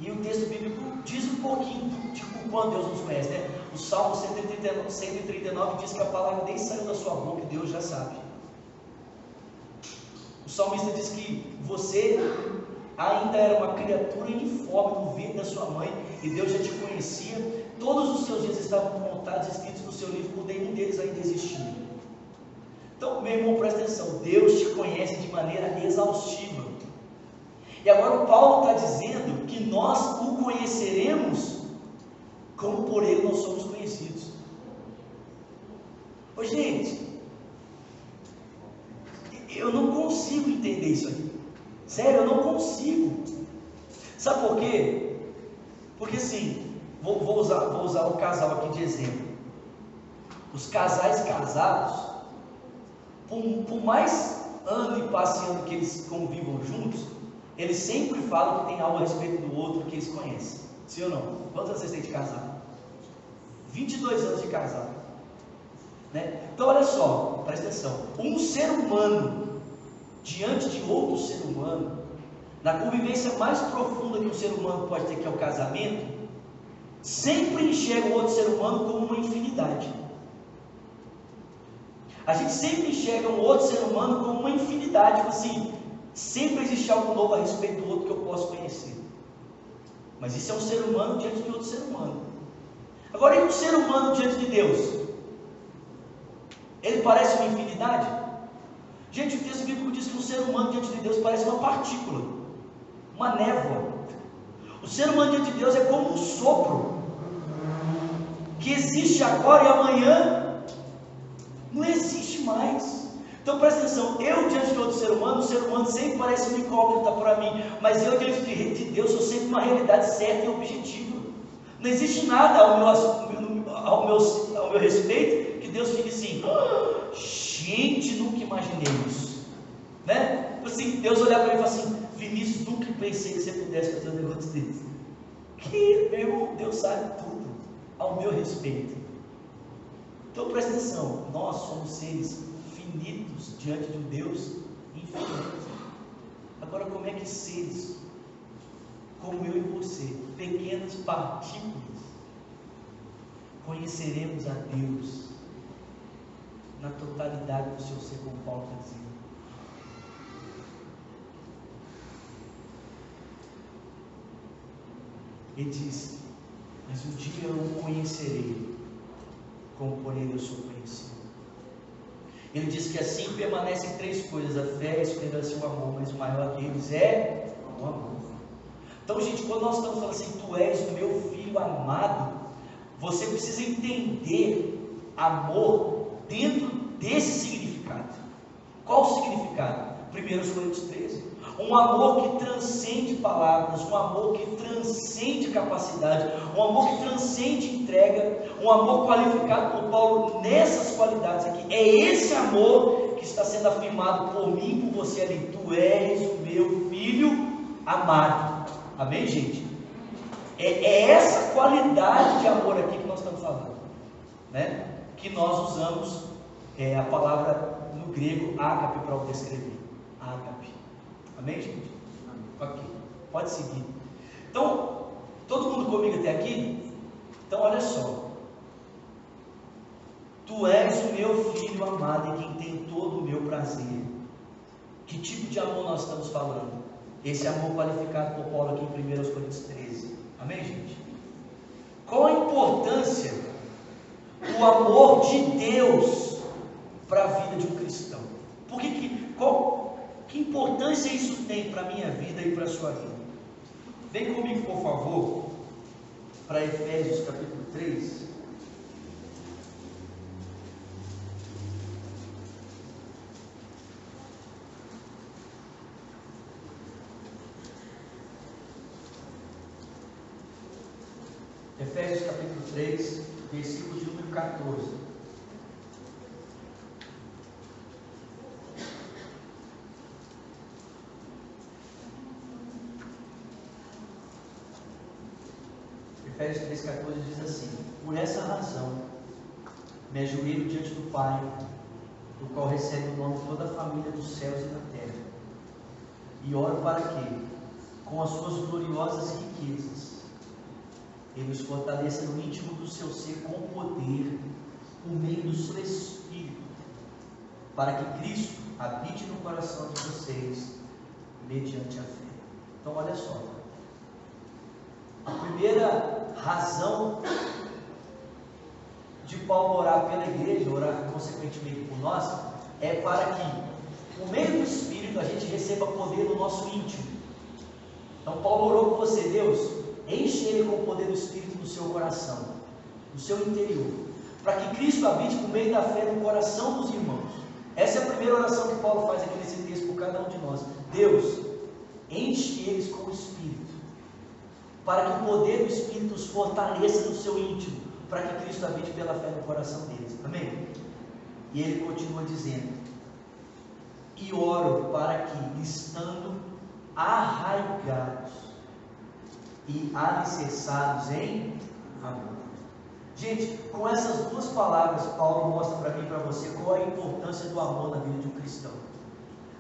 Speaker 1: E o texto bíblico diz um pouquinho de quanto Deus nos conhece, né? O Salmo 139 diz que a palavra nem saiu da sua boca e Deus já sabe. O salmista diz que você ainda era uma criatura informe no ventre da sua mãe, e Deus já te conhecia. Todos os seus dias estavam contados, escritos no seu livro, por nenhum deles ainda existia. Então, meu irmão, presta atenção, Deus te conhece de maneira exaustiva. E agora o Paulo está dizendo que nós o conheceremos como por ele nós somos conhecidos. Ô gente, eu não consigo entender isso aí. Sério, eu não consigo. Sabe por quê? Porque assim, vou usar um casal aqui de exemplo. Os casais casados, por mais ano e passeando que eles convivam juntos, eles sempre falam que tem algo a respeito do outro que eles conhecem. Sim ou não? Quantos anos vocês têm de casado? 22 anos de casado, né? Então olha só, presta atenção. Um ser humano diante de outro ser humano, na convivência mais profunda que um ser humano pode ter, que é o casamento, sempre enxerga o outro ser humano como uma infinidade. A gente sempre enxerga um outro ser humano como uma infinidade, tipo assim, sempre existe algo novo a respeito do outro que eu posso conhecer. Mas isso é um ser humano diante de outro ser humano. Agora, e um ser humano diante de Deus? Ele parece uma infinidade? Gente, o texto bíblico diz que um ser humano diante de Deus parece uma partícula, uma névoa. O ser humano diante de Deus é como um sopro, que existe agora e amanhã não existe mais. Então presta atenção, eu diante de outro ser humano, o ser humano sempre parece uma incógnita para mim, mas eu diante de Deus sou sempre uma realidade certa e objetiva. Não existe nada ao meu respeito que Deus fique assim, gente, nunca imaginei isso, né? Assim, Deus olhar para mim e falar assim, Vinícius, nunca pensei que você pudesse fazer um negócio desse. Que, meu irmão, Deus sabe tudo ao meu respeito. Então presta atenção, nós somos seres finitos diante de um Deus infinito. Agora, como é que seres como eu e você, pequenas partículas, conheceremos a Deus na totalidade do seu ser, como Paulo está dizendo? Ele diz, mas um dia eu o conhecerei, como por ele eu sou conhecido. Ele diz que assim permanecem três coisas: a fé, a esperança e o amor, mas o maior deles é o amor. Então, gente, quando nós estamos falando assim, tu és o meu filho amado, você precisa entender amor dentro desse significado. Qual o significado? 1 Coríntios 13. Um amor que transcende palavras, um amor que transcende capacidade, um amor que transcende entrega, um amor qualificado por Paulo nessas qualidades aqui. É esse amor que está sendo afirmado por mim e por você ali. Tu és o meu filho amado. Amém, gente? É essa qualidade de amor aqui que nós estamos falando, né? Que nós usamos a palavra no grego ágape para o descrever. Ágape. Amém, gente? Ok, pode seguir. Então, todo mundo comigo até aqui? Então, olha só. Tu és o meu filho amado em quem tem todo o meu prazer. Que tipo de amor nós estamos falando? Esse amor qualificado por Paulo aqui em 1 Coríntios 13. Amém, gente? Qual a importância do amor de Deus para a vida de um cristão? Que importância isso tem para a minha vida e para a sua vida? Vem comigo, por favor, para Efésios capítulo 3. Efésios capítulo 3, versículo de número 14. Efésios 3,14 diz assim: por essa razão me ajoelho diante do Pai, do qual recebe o nome de toda a família dos céus e da terra, e oro para que, com as suas gloriosas riquezas, Ele os fortaleça no íntimo do seu ser com poder, por meio do seu Espírito, para que Cristo habite no coração de vocês, mediante a fé. Então, olha só. A primeira razão de Paulo orar pela igreja, orar consequentemente por nós, é para que, por meio do Espírito, a gente receba poder no nosso íntimo. Então, Paulo orou por você: Deus, enche ele com o poder do Espírito no seu coração, no seu interior, para que Cristo habite por meio da fé no coração dos irmãos. Essa é a primeira oração que Paulo faz aqui nesse texto por cada um de nós. Deus, enche eles com o Espírito, para que o poder do Espírito os fortaleça no seu íntimo, para que Cristo habite pela fé no coração deles. Amém? E ele continua dizendo: e oro para que, estando arraigados e alicerçados em amor. Gente, com essas duas palavras, Paulo mostra para mim e para você qual é a importância do amor na vida de um cristão.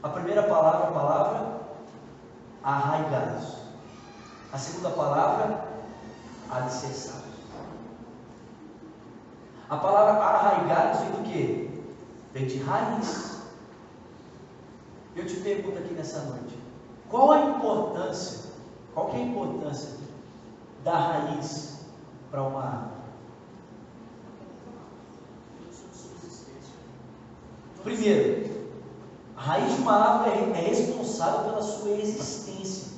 Speaker 1: A primeira palavra, a palavra arraigados. A segunda palavra, alicerçados. A palavra arraigados vem do quê? Vem de raiz. Eu te pergunto aqui nessa noite: qual a importância, qual que é a importância da raiz para uma árvore? Primeiro, a raiz de uma árvore é responsável pela sua existência.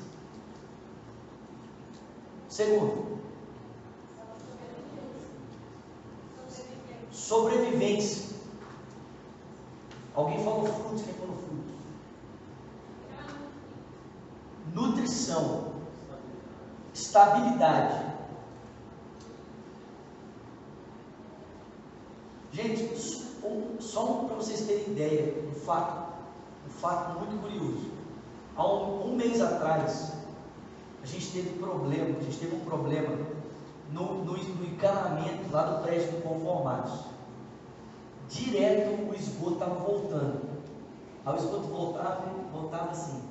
Speaker 1: Segundo, sobrevivência. Alguém falou frutos, quem falou frutos? Nutrição, estabilidade. Gente, só para vocês terem ideia, um fato muito curioso. Há um mês atrás, a gente teve um problema no encanamento lá do prédio do Conformados. Direto o esgoto estava voltando. Aí o esgoto voltava assim,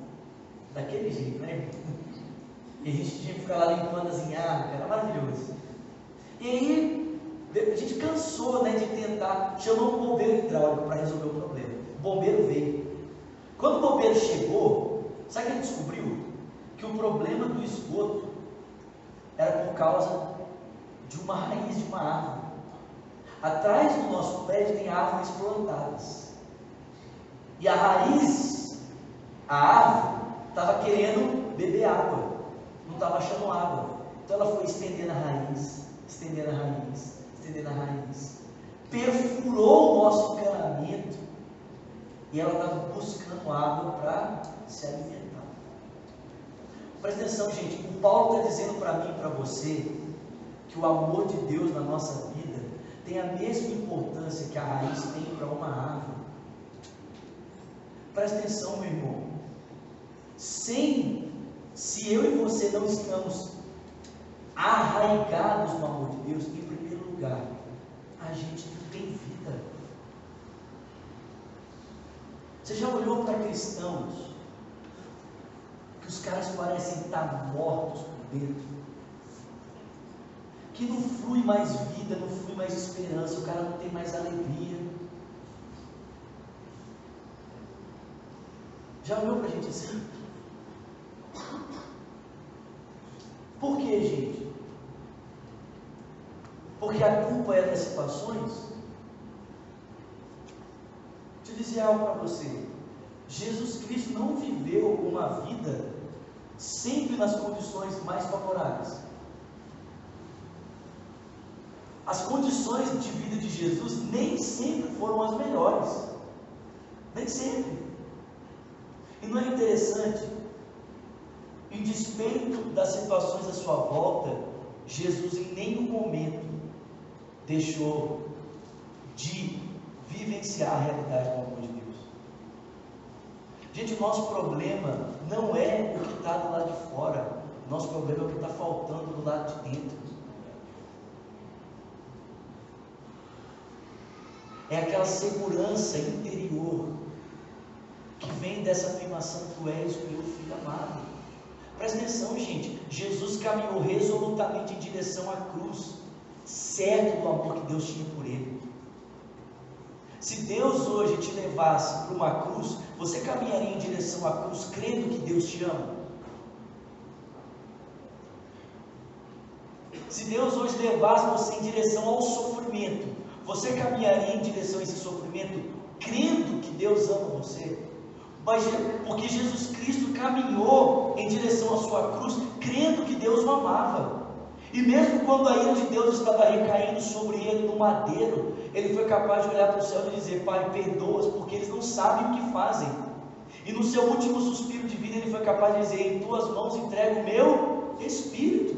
Speaker 1: daquele jeito, né? E a gente tinha que ficar lá limpando as enharcas, era maravilhoso. E aí, a gente cansou, né, de tentar, chamou um bombeiro hidráulico para resolver o problema. O bombeiro veio. Quando o bombeiro chegou, sabe o que ele descobriu? Que o problema do esgoto era por causa de uma raiz de uma árvore. Atrás do nosso prédio tem árvores plantadas. E a raiz, a árvore, estava querendo beber água. Não estava achando água. Então ela foi estendendo a raiz, estendendo a raiz, estendendo a raiz. Perfurou o nosso encanamento. E ela estava buscando água para se alimentar. Presta atenção, gente. O Paulo está dizendo para mim e para você que o amor de Deus na nossa vida tem a mesma importância que a raiz tem para uma árvore. Presta atenção, meu irmão. Se eu e você não estamos arraigados no amor de Deus, em primeiro lugar, a gente não tem vida. Você já olhou para cristãos que os caras parecem estar mortos por dentro? Que não flui mais vida, não flui mais esperança, o cara não tem mais alegria. Já olhou para a gente assim? Por que, gente? Porque a culpa é das situações? Deixa eu dizer algo para você. Jesus Cristo não viveu uma vida sempre nas condições mais favoráveis. As condições de vida de Jesus nem sempre foram as melhores. Nem sempre. E não é interessante? Em despeito das situações à sua volta, Jesus em nenhum momento deixou de vivenciar a realidade do amor de Deus. Gente, o nosso problema não é o que está do lado de fora. O nosso problema é o que está faltando do lado de dentro. É aquela segurança interior que vem dessa afirmação: tu és o meu filho amado. Presta atenção, gente. Jesus caminhou resolutamente em direção à cruz, certo do amor que Deus tinha por ele. Se Deus hoje te levasse para uma cruz, você caminharia em direção à cruz crendo que Deus te ama? Se Deus hoje levasse você em direção ao sofrimento, você caminharia em direção a esse sofrimento crendo que Deus ama você? Mas porque Jesus Cristo caminhou em direção à sua cruz crendo que Deus o amava. E mesmo quando a ira de Deus estava recaindo sobre ele no madeiro, ele foi capaz de olhar para o céu e dizer: Pai, perdoa-os, porque eles não sabem o que fazem. E no seu último suspiro de vida ele foi capaz de dizer: em tuas mãos entrego o meu espírito.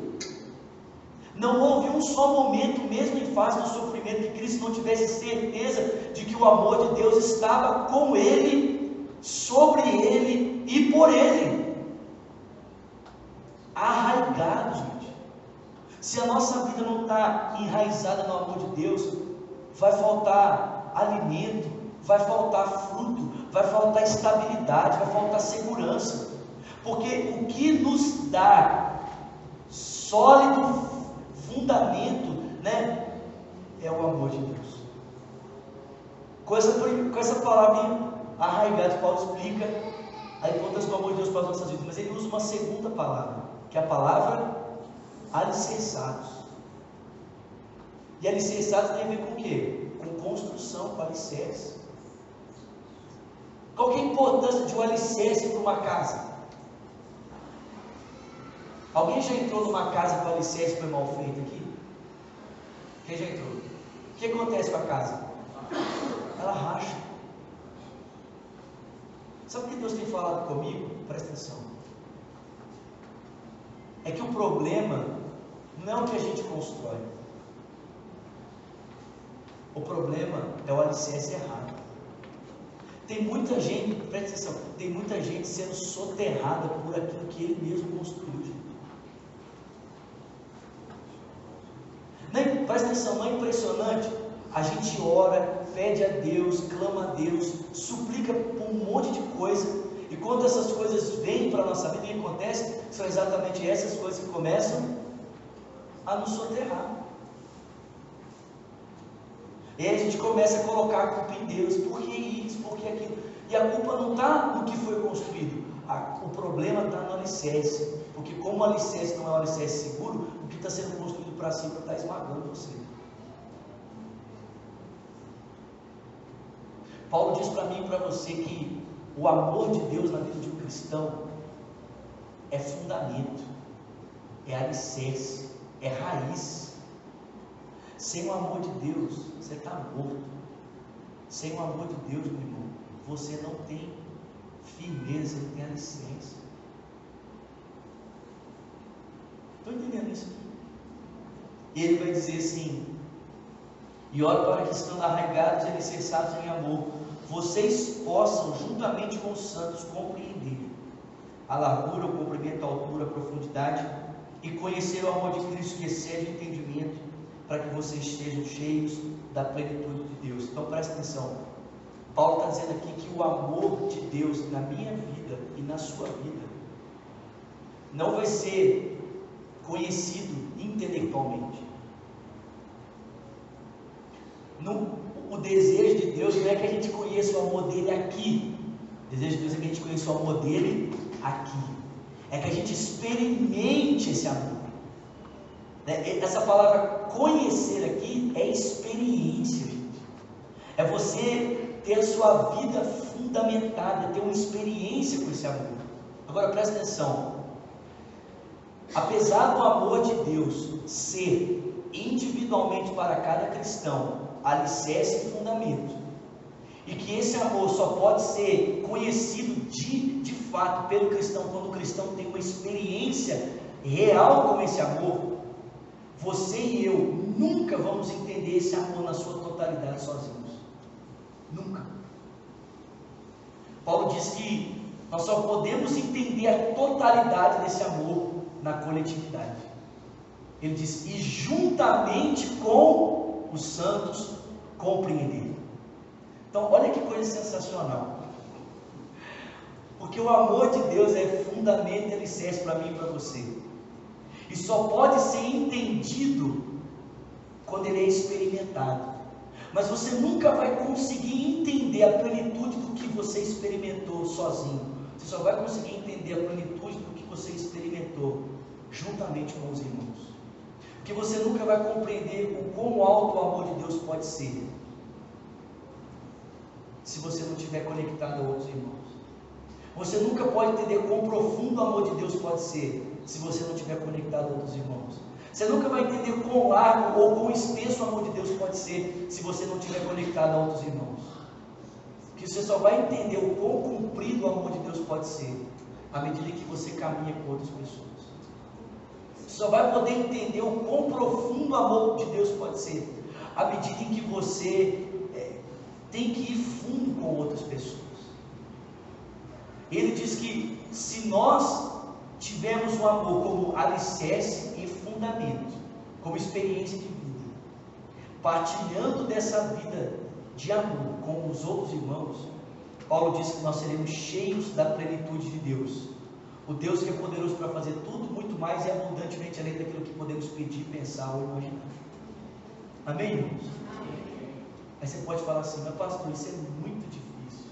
Speaker 1: Não houve um só momento, mesmo em face do sofrimento, que Cristo não tivesse certeza de que o amor de Deus estava com ele, sobre ele e por ele. Arraigado, gente. Se a nossa vida não está enraizada no amor de Deus, vai faltar alimento, vai faltar fruto, vai faltar estabilidade, vai faltar segurança. Porque o que nos dá sólido fundamento, né, é o amor de Deus. Com essa palavra arraigado, Paulo explica a importância do amor de Deus para as nossas vidas, mas ele usa uma segunda palavra, que é a palavra alicerçados. E alicerçados tem a ver com o quê? Com construção, com alicerce. Qual que é a importância de um alicerce para uma casa? Alguém já entrou numa casa com alicerce que foi mal feito aqui? Quem já entrou? O que acontece com a casa? Ela racha. Sabe o que Deus tem falado comigo? Presta atenção. É que o problema não é o que a gente constrói. O problema é o alicerce errado. Tem muita gente, presta atenção, tem muita gente sendo soterrada por aquilo que ele mesmo construiu, gente. Presta atenção, não é impressionante? A gente ora, pede a Deus, clama a Deus, suplica por um monte de coisa, e quando essas coisas vêm para a nossa vida, o que acontece? São exatamente essas coisas que começam a nos soterrar. E aí a gente começa a colocar a culpa em Deus, por que isso, por que aquilo? E a culpa não está no que foi construído, o problema está no alicerce, porque como o alicerce não é um alicerce seguro, o que está sendo construído para cima está esmagando você. Paulo diz para mim e para você que o amor de Deus na vida de um cristão é fundamento, é alicerce, é raiz. Sem o amor de Deus, você está morto. Sem o amor de Deus, meu irmão, você não tem firmeza, não tem alicerce. Estou entendendo isso aqui? Ele vai dizer assim: e oro para que, estando arraigados e alicerçados em amor, vocês possam, juntamente com os santos, compreender a largura, o comprimento, a altura, a profundidade, e conhecer o amor de Cristo que excede o entendimento, para que vocês estejam cheios da plenitude de Deus. Então presta atenção, Paulo está dizendo aqui que o amor de Deus na minha vida e na sua vida não vai ser conhecido intelectualmente. O desejo de Deus não é que a gente conheça o amor dele aqui. O desejo de Deus é que a gente conheça o amor dele aqui. É que a gente experimente esse amor. Essa palavra conhecer aqui é experiência, gente. É você ter a sua vida fundamentada, ter uma experiência com esse amor. Agora presta atenção. Apesar do amor de Deus ser individualmente para cada cristão alicerce e fundamento, e que esse amor só pode ser conhecido de fato pelo cristão quando o cristão tem uma experiência real com esse amor, você e eu nunca vamos entender esse amor na sua totalidade sozinhos. Nunca. Paulo diz que nós só podemos entender a totalidade desse amor na coletividade. Ele diz: e juntamente com os santos compreender. Então olha que coisa sensacional, porque o amor de Deus é fundamento e alicerce para mim e para você, e só pode ser entendido quando ele é experimentado. Mas você nunca vai conseguir entender a plenitude do que você experimentou sozinho. Você só vai conseguir entender a plenitude do que você experimentou juntamente com os irmãos. Porque você nunca vai compreender o quão alto o amor de Deus pode ser se você não estiver conectado a outros irmãos. Você nunca pode entender quão profundo o amor de Deus pode ser se você não estiver conectado a outros irmãos. Você nunca vai entender quão largo ou quão extenso o amor de Deus pode ser se você não estiver conectado a outros irmãos. Porque você só vai entender o quão comprido o amor de Deus pode ser à medida que você caminha com outras pessoas. Você só vai poder entender o quão profundo o amor de Deus pode ser à medida em que você tem que ir fundo com outras pessoas. Ele diz que se nós tivermos o amor como alicerce e fundamento, como experiência de vida, partilhando dessa vida de amor com os outros irmãos, Paulo diz que nós seremos cheios da plenitude de Deus, o Deus que é poderoso para fazer tudo muito mais e abundantemente além daquilo que podemos pedir, pensar ou imaginar. Amém, irmãos? Aí você pode falar assim: mas pastor, isso é muito difícil.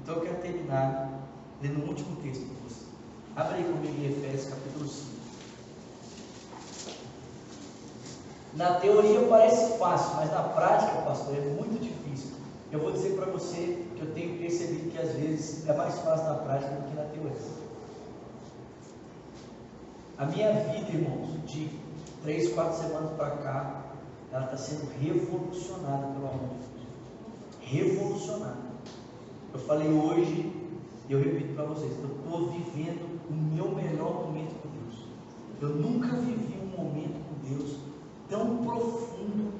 Speaker 1: Então eu quero terminar lendo o último texto de você. Abre aí comigo em Efésios capítulo 5. Na teoria parece fácil, mas na prática, pastor, é muito difícil. Eu vou dizer para você que eu tenho percebido que às vezes é mais fácil na prática do que na teoria. A minha vida, irmãos, de 3, 4 semanas para cá, ela está sendo revolucionada pelo amor de Deus. Revolucionada. Eu falei hoje, e eu repito para vocês, eu estou vivendo o meu melhor momento com Deus. Eu nunca vivi um momento com Deus tão profundo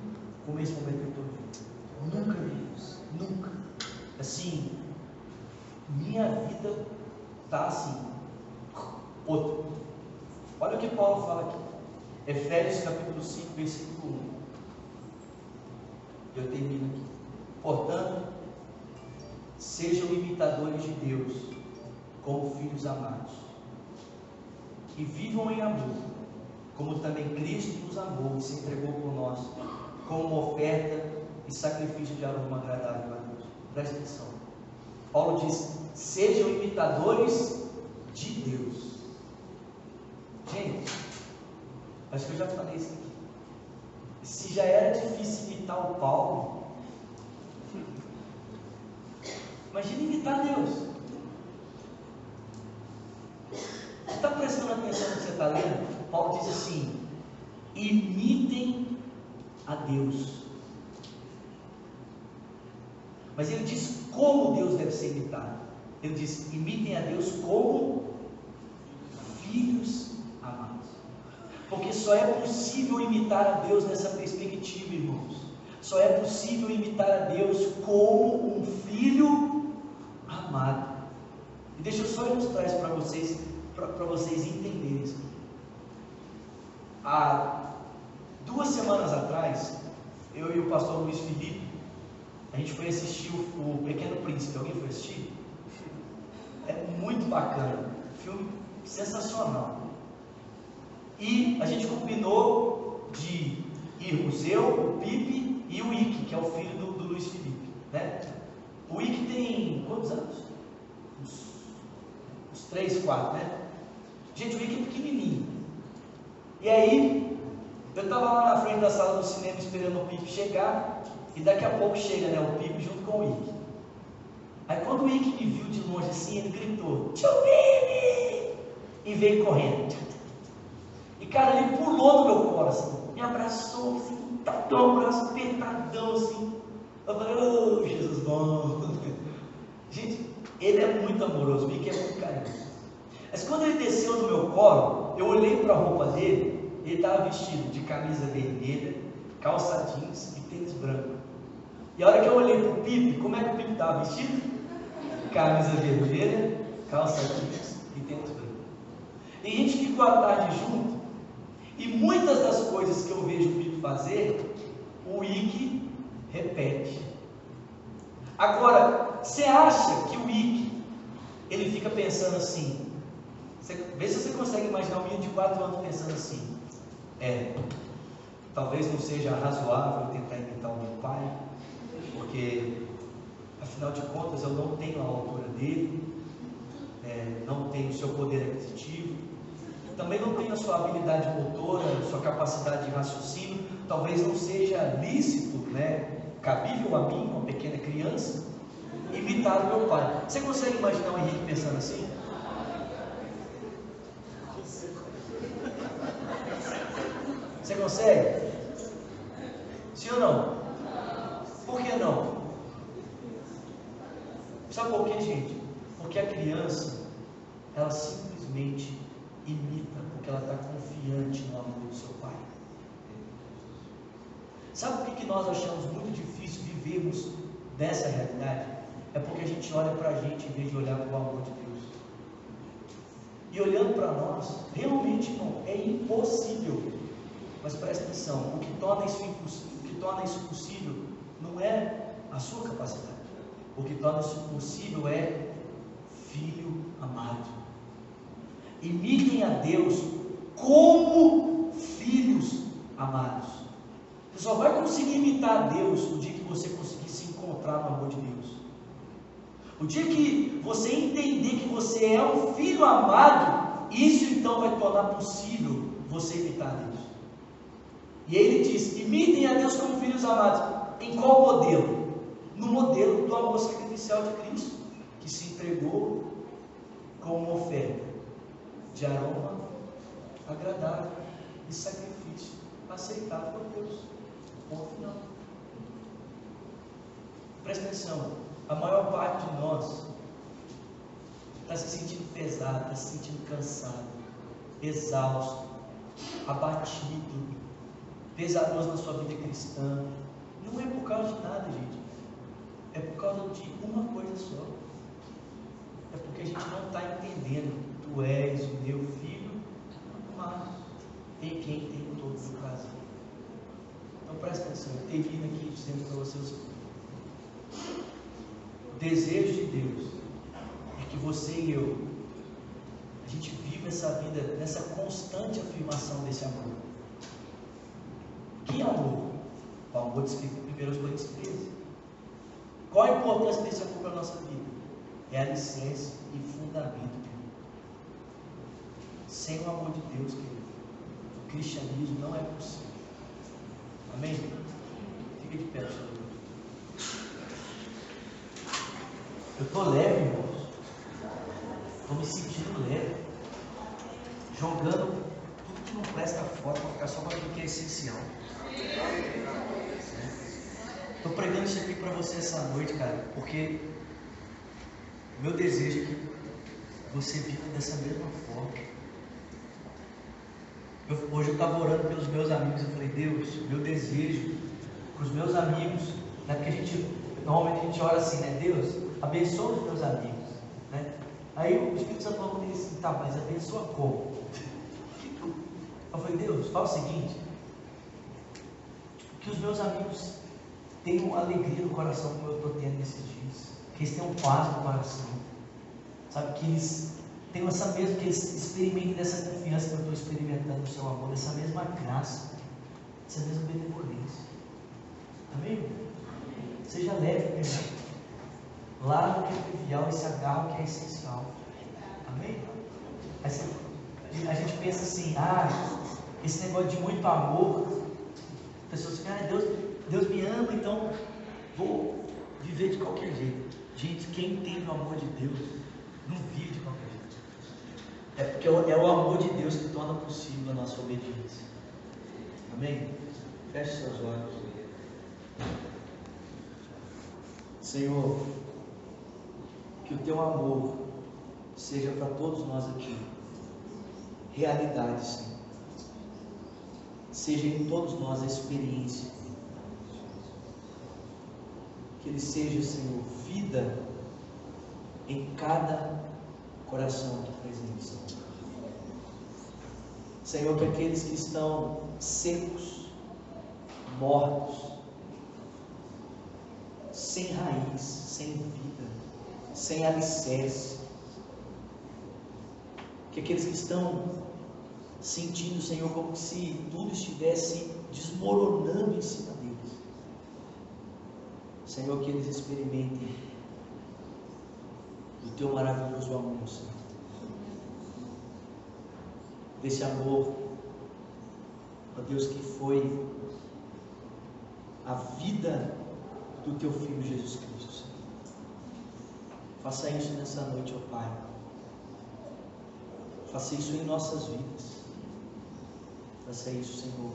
Speaker 1: como esse momento que eu estou vivendo. Nunca vi isso. Nunca. Assim, minha vida está assim, outra. Olha o que Paulo fala aqui, Efésios capítulo 5, versículo 1. Eu termino aqui. Portanto, sejam imitadores de Deus, como filhos amados, e vivam em amor, como também Cristo nos amou e se entregou por nós, como uma oferta e sacrifício de aroma agradável a Deus. Presta atenção. Paulo diz: sejam imitadores de Deus. Gente, acho que eu já falei isso aqui. Se já era difícil imitar o Paulo, imagina imitar Deus. Você está prestando atenção no que você está lendo? Paulo diz assim: imitem a Deus. Mas ele diz como Deus deve ser imitado. Ele diz: imitem a Deus como filhos amados. Porque só é possível imitar a Deus nessa perspectiva, irmãos. Só é possível imitar a Deus como um filho amado. E deixa eu só ilustrar isso para vocês entenderem isso. Há 2 semanas atrás, eu e o pastor Luiz Felipe, a gente foi assistir o Pequeno Príncipe. Alguém foi assistir? É muito bacana, filme sensacional. E a gente combinou de irmos eu, o Pipe e o Ike, que é o filho do Luiz Felipe, né? O Ike tem quantos anos? Uns 3, 4, né? Gente, o Ike é pequenininho. E aí, eu estava lá na frente da sala do cinema esperando o Pipe chegar, e daqui a pouco chega, né, o Pipe junto com o Ike. Aí quando o Ike me viu de longe assim, ele gritou: tio Pipe! E veio correndo. E cara, ele pulou no meu colo assim, me abraçou assim, deu um abraço apertadão assim. Eu falei: oh, Jesus bom. Gente, ele é muito amoroso, o Ike é muito carinhoso. Mas quando ele desceu no meu colo, eu olhei para a roupa dele, ele estava vestido de camisa vermelha, calça jeans e tênis branco. E a hora que eu olhei para o Pipe, como é que o Pipe estava vestido? Camisa vermelha, calça jeans e tênis branco. E a gente ficou à tarde junto, e muitas das coisas que eu vejo o Pipe fazer, o Ike repete. Agora, você acha que o Ike, ele fica pensando assim, vê se você consegue imaginar um menino de 4 anos pensando assim: talvez não seja razoável tentar imitar o meu pai, porque afinal de contas eu não tenho a altura dele, não tenho o seu poder aquisitivo, também não tenho a sua habilidade motora, a sua capacidade de raciocínio. Talvez não seja lícito, cabível a mim, uma pequena criança, imitar o meu pai. Você consegue imaginar o Henrique pensando assim? Você consegue? Sim ou não? Por que não? Sabe por quê, gente? Porque a criança, ela simplesmente imita, porque ela está confiante no amor do seu pai. Sabe por que nós achamos muito difícil vivermos dessa realidade? É porque a gente olha para a gente em vez de olhar para o amor de Deus. E olhando para nós, realmente, irmão, é impossível. Mas presta atenção, o que torna isso possível não é a sua capacidade. O que torna isso possível é filho amado. Imitem a Deus como filhos amados. Você só vai conseguir imitar a Deus o dia que você conseguir se encontrar no amor de Deus. O dia que você entender que você é um filho amado, isso então vai tornar possível você imitar a Deus. E aí ele diz: imitem a Deus como filhos amados. Em qual modelo? No modelo do amor sacrificial de Cristo, que se entregou como uma oferta de aroma agradável e sacrifício aceitável a Deus. Ponto final. Presta atenção, a maior parte de nós está se sentindo pesado, está se sentindo cansado, exausto, abatido, pesaroso na sua vida cristã. Não é por causa de nada, gente. É por causa de uma coisa só. É porque a gente não está entendendo. Tu és o meu filho amado, em quem tenho todo o prazer. Então presta atenção, eu termino aqui dizendo para vocês: o desejo de Deus é que você e eu, a gente viva essa vida nessa constante afirmação desse amor. Que amor? O amor descrito em 1 Coríntios 13. Qual a importância desse amor para a nossa vida? É alicerce e fundamento, querido. Sem o amor de Deus, querido, o cristianismo não é possível. Amém? Fica de pé, Senhor. Eu estou leve, irmãos. Estou me sentindo leve. Jogando tudo que não presta fora para ficar só com aquilo que é essencial. Estou pregando isso aqui para você essa noite, cara, porque meu desejo é que você viva dessa mesma forma. Hoje eu estava orando pelos meus amigos. Eu falei: Deus, meu desejo para os meus amigos, né? Porque normalmente a gente ora assim, né? Deus, abençoa os meus amigos, né? Aí o Espírito Santo falou comigo assim: tá, mas abençoa como? Eu falei: Deus, fala o seguinte, que os meus amigos tenham alegria no coração como eu estou tendo nesses dias, que eles tenham paz no coração, sabe, que eles tenham essa mesma, que eles experimentem dessa confiança que eu estou experimentando no seu amor, dessa mesma graça, essa mesma benevolência. Amém? Seja leve, meu irmão. Larga o que é trivial e se agarra o que é essencial. Amém? A gente pensa assim: esse negócio de muito amor, pessoas ficam: Deus me ama, então vou viver de qualquer jeito. Gente, quem entende o amor de Deus não vive de qualquer jeito. É porque é o amor de Deus que torna possível a nossa obediência. Amém? Feche seus olhos. Senhor, que o teu amor seja para todos nós aqui realidade, Senhor. Seja em todos nós a experiência. Que ele seja, Senhor, vida em cada coração aqui presente, Senhor. Senhor, que aqueles que estão secos, mortos, sem raiz, sem vida, sem alicerce, que aqueles que estão sentindo, Senhor, como se tudo estivesse desmoronando em cima deles, Senhor, que eles experimentem do teu maravilhoso amor, Senhor, desse amor, ó Deus, que foi a vida do teu Filho Jesus Cristo, Senhor. Faça isso nessa noite, ó Pai. Faça isso em nossas vidas. Faça isso, Senhor,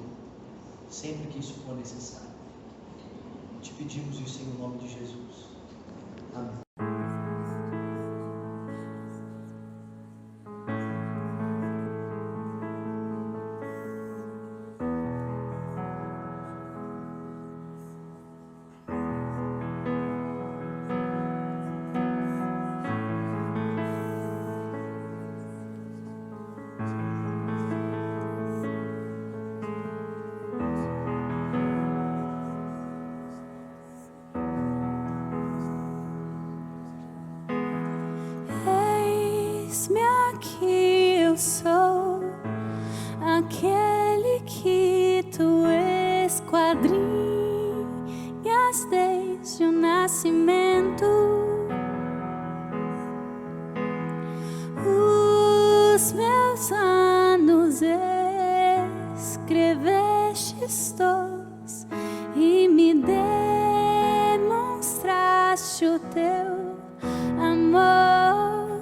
Speaker 1: sempre que isso for necessário. Te pedimos isso em nome de Jesus. Amém.
Speaker 2: Eis-me aqui, eu sou aquele que tu esquadrinhas desde o nascimento. Os meus anos escrevestes todos e me demonstraste o teu amor.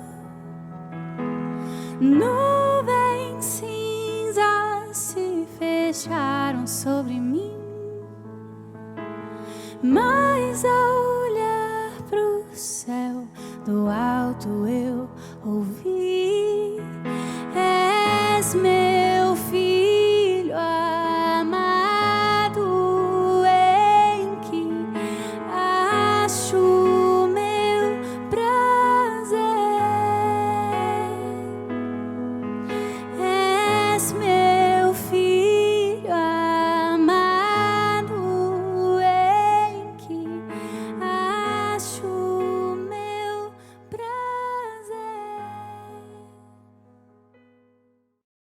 Speaker 2: Nuvens cinzas fecharam sobre mim. Mas ao olhar pro céu, do alto eu ouvi